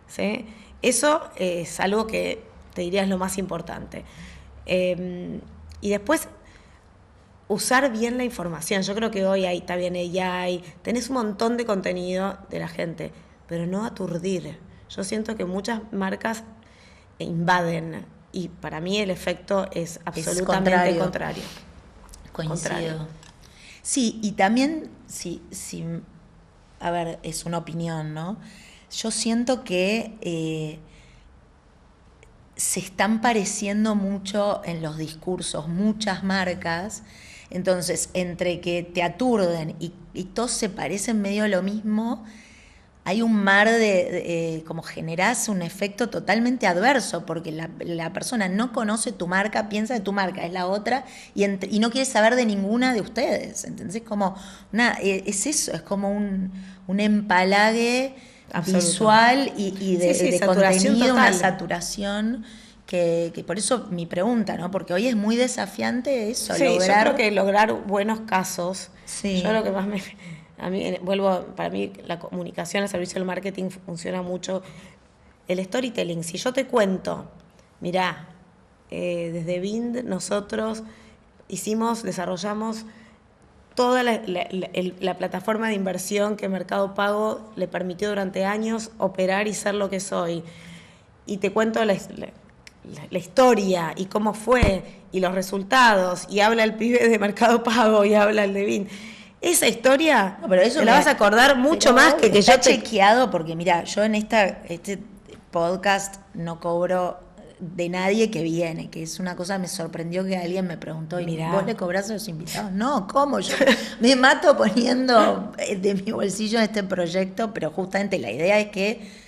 S2: ¿Sí? Eso es algo que te diría es lo más importante. Y después, usar bien la información. Yo creo que hoy está bien AI, tenés un montón de contenido de la gente, pero no aturdir. Yo siento que muchas marcas invaden y para mí el efecto es absolutamente contrario.
S1: Coincido.
S2: Contrario.
S1: Sí, y también, a ver, es una opinión, ¿no? Yo siento que se están pareciendo mucho en los discursos muchas marcas, entonces entre que te aturden y todos se parecen medio lo mismo, hay un mar como generás un efecto totalmente adverso, porque la persona no conoce tu marca, piensa que tu marca es la otra y no quiere saber de ninguna de ustedes. Entonces es eso, es como un empalague visual y de contenido, total. Una saturación. Que por eso mi pregunta, ¿no? Porque hoy es muy desafiante eso,
S2: sí, lograr... Yo creo que lograr buenos casos,
S1: sí.
S2: Yo lo que más para mí la comunicación al servicio del marketing funciona mucho el storytelling. Si yo te cuento, mirá, desde Vind nosotros desarrollamos toda la plataforma de inversión que Mercado Pago le permitió durante años operar y ser lo que soy. Y te cuento la historia y cómo fue y los resultados, y habla el pibe de Mercado Pago y habla el de Vind. Esa historia te la vas a acordar mucho más que
S1: yo
S2: te...
S1: chequeado, porque mira, yo en este podcast no cobro de nadie que viene, que es una cosa, me sorprendió que alguien me preguntó, ¿y vos le cobrás a los invitados? No, ¿cómo? Yo me mato poniendo de mi bolsillo en este proyecto, pero justamente la idea es que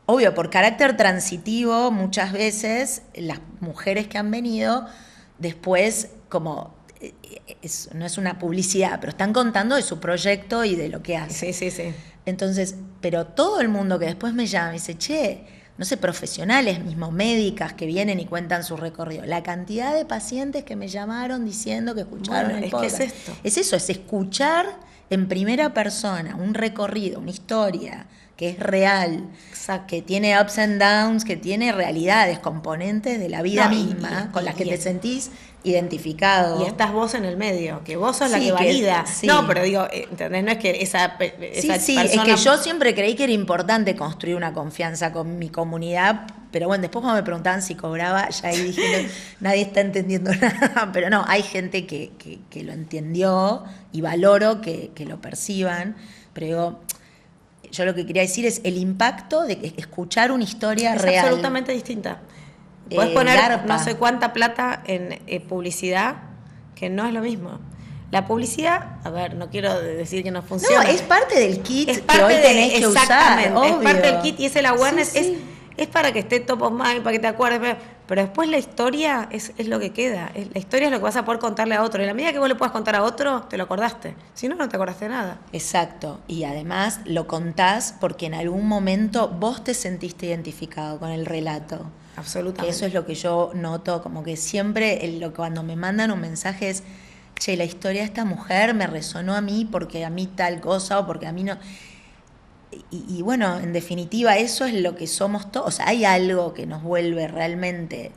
S1: obvio, por carácter transitivo, muchas veces las mujeres que han venido, después, como no es una publicidad, pero están contando de su proyecto y de lo que hacen.
S2: Sí.
S1: Entonces, pero todo el mundo que después me llama y dice, che, no sé, profesionales mismo, médicas que vienen y cuentan su recorrido. La cantidad de pacientes que me llamaron diciendo que escucharon el podcast.
S2: ¿Qué es esto?
S1: Es eso, es escuchar en primera persona un recorrido, una historia que es real, que tiene ups and downs, que tiene realidades, componentes de la vida misma, con las que te sentís identificado.
S2: Y estás vos en el medio, que vos sos la que valida.
S1: Sí.
S2: No, pero digo, ¿entendés? No es que esa persona...
S1: es que yo siempre creí que era importante construir una confianza con mi comunidad, pero bueno, después cuando me preguntaban si cobraba, ya ahí dije, nadie está entendiendo nada, pero no, hay gente que lo entendió y valoro que lo perciban, pero digo... Yo lo que quería decir es el impacto de escuchar una historia real.
S2: Es absolutamente distinta. Puedes poner no sé cuánta plata en publicidad, que no es lo mismo. La publicidad, a ver, no quiero decir que no funciona.
S1: No, es parte del kit que hoy tenés que usar. Obvio.
S2: Es parte del kit y es el awareness. Es para que esté top of mind, para que te acuerdes. Pero después la historia es lo que queda. La historia es lo que vas a poder contarle a otro. Y en la medida que vos le puedas contar a otro, te lo acordaste. Si no, no te acordaste de nada.
S1: Exacto. Y además lo contás porque en algún momento vos te sentiste identificado con el relato.
S2: Absolutamente.
S1: Eso es lo que yo noto, como que siempre cuando me mandan un mensaje es, che, la historia de esta mujer me resonó a mí porque a mí tal cosa o porque a mí no... Y bueno, en definitiva, eso es lo que somos todos. O sea, hay algo que nos vuelve realmente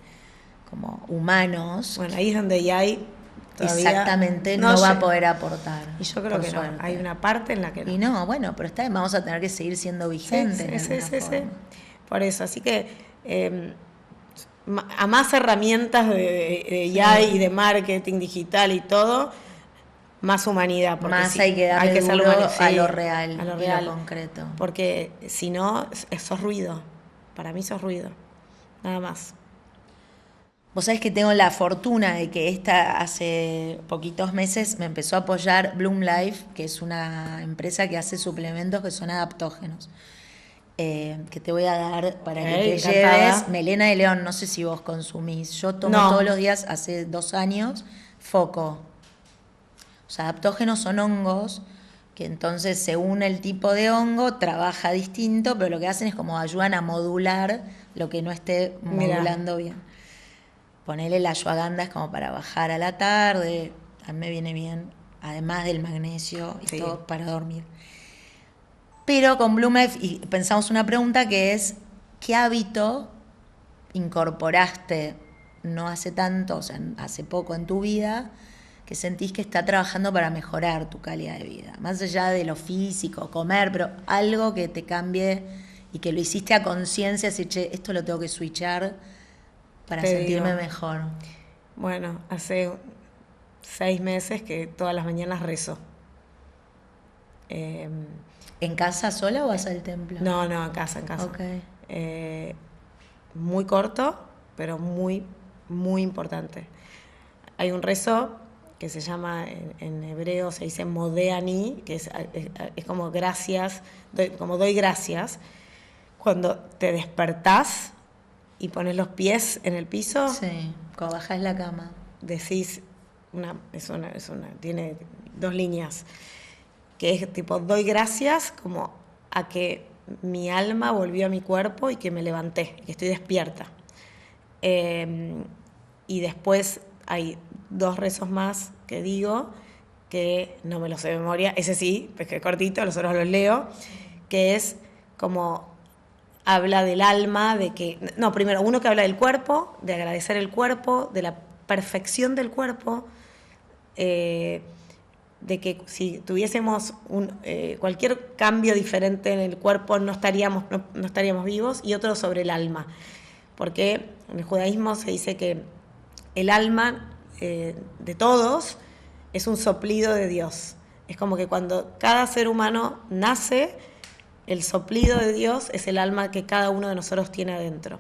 S1: como humanos.
S2: Bueno, ahí es donde ya hay todavía...
S1: Exactamente, no va a poder aportar.
S2: Y yo creo que
S1: suerte.
S2: No. Hay una parte en la que no.
S1: Y no, bueno, pero vamos a tener que seguir siendo vigentes.
S2: Sí. Por eso, así que a más herramientas de AI y de marketing digital y todo... Más humanidad.
S1: Más hay que darle duro a lo real, a lo concreto.
S2: Porque si no, sos ruido. Para mí sos ruido. Nada más.
S1: Vos sabés que tengo la fortuna de que hace poquitos meses me empezó a apoyar Bloom Life, que es una empresa que hace suplementos que son adaptógenos. Que te voy a dar para que te lleves. Melena de León, no sé si vos consumís. Yo tomo todos los días, hace 2 años, Foco. O sea, adaptógenos son hongos que entonces, según el tipo de hongo, trabaja distinto, pero lo que hacen es como ayudan a modular lo que no esté modulando bien. Ponele la ashwagandha es como para bajar a la tarde, a mí me viene bien, además del magnesio y todo para dormir. Pero con Bloom Life pensamos una pregunta que es, ¿qué hábito incorporaste no hace tanto, o sea, hace poco en tu vida, que sentís que está trabajando para mejorar tu calidad de vida? Más allá de lo físico, comer, pero algo que te cambie y que lo hiciste a conciencia, así, che, esto lo tengo que switchar para sentirme mejor.
S2: Bueno, hace 6 meses que todas las mañanas rezo.
S1: ¿En casa sola o vas al templo?
S2: No, en casa.
S1: Okay.
S2: Muy corto, pero muy, muy importante. Hay un rezo que se llama, en hebreo se dice modéani, que es como gracias, como doy gracias. Cuando te despertás y pones los pies en el piso,
S1: Sí, cuando bajás la cama.
S2: decís, tiene 2 líneas, que es tipo, doy gracias como a que mi alma volvió a mi cuerpo y que me levanté, que estoy despierta. Y después hay 2 rezos más que digo, que no me los sé de memoria, ese sí, pues que es cortito, los otros los leo, que es como habla del alma, de que, no, primero uno que habla del cuerpo, de agradecer el cuerpo, de la perfección del cuerpo, de que si tuviésemos cualquier cambio diferente en el cuerpo no estaríamos vivos, y otro sobre el alma, porque en el judaísmo se dice que el alma de todos es un soplido de Dios. Es como que cuando cada ser humano nace, el soplido de Dios es el alma que cada uno de nosotros tiene adentro.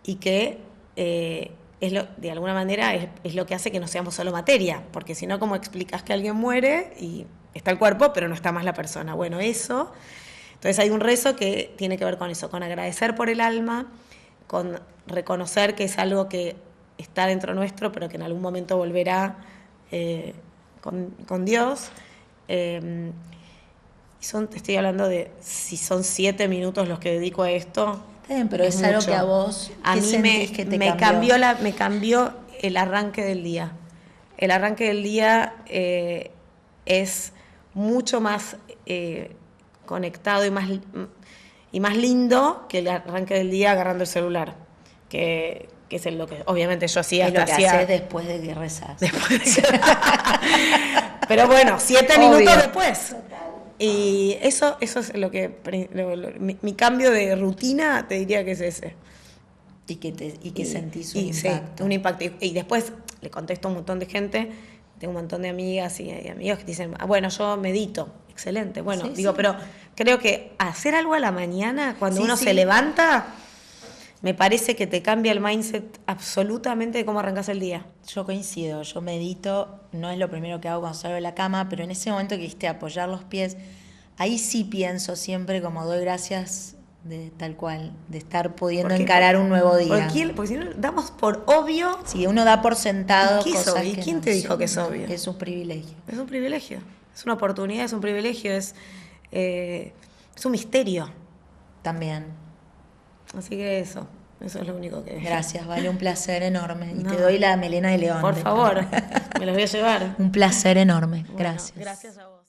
S2: Y que de alguna manera es lo que hace que no seamos solo materia, porque si no, ¿cómo explicas que alguien muere y está el cuerpo, pero no está más la persona? Bueno, eso. Entonces hay un rezo que tiene que ver con eso, con agradecer por el alma, con reconocer que es algo que está dentro nuestro, pero que en algún momento volverá con Dios. Te estoy hablando de si son 7 minutos los que dedico a esto.
S1: Está bien, pero es algo que a vos,
S2: a mí me cambió el arranque del día. El arranque del día es mucho más conectado y más lindo que el arranque del día agarrando el celular, que es lo que obviamente yo hacía.
S1: Es lo que haces después de que rezás.
S2: Pero bueno, 7 minutos después. Y eso es lo que mi cambio de rutina, te diría que es ese.
S1: Y que sentís un impacto.
S2: Sí, un impacto. Y después le contesto a un montón de gente, tengo un montón de amigas y amigos que dicen, bueno, yo medito. Excelente. Bueno,
S1: Sí.
S2: pero creo que hacer algo a la mañana, cuando uno
S1: Sí.
S2: se levanta, me parece que te cambia el mindset absolutamente de cómo arrancas el día.
S1: Yo coincido, yo medito, no es lo primero que hago cuando salgo de la cama, pero en ese momento que dijiste apoyar los pies, ahí sí pienso siempre como doy gracias de tal cual, de estar pudiendo encarar un nuevo día.
S2: Porque si no, damos por obvio.
S1: Si uno da por sentado
S2: ¿Y qué es
S1: cosas
S2: obvio? ¿Y
S1: que
S2: quién
S1: no
S2: te dijo
S1: son.
S2: que es obvio?
S1: Es un privilegio.
S2: Es un privilegio, es una oportunidad, es un privilegio, es un misterio.
S1: También.
S2: Así que eso es lo único que...
S1: Gracias, vale, un placer enorme. Y
S2: No.
S1: te doy la melena de león.
S2: Por favor, me los voy a llevar.
S1: Un placer enorme.
S2: Bueno,
S1: Gracias.
S2: Gracias a vos.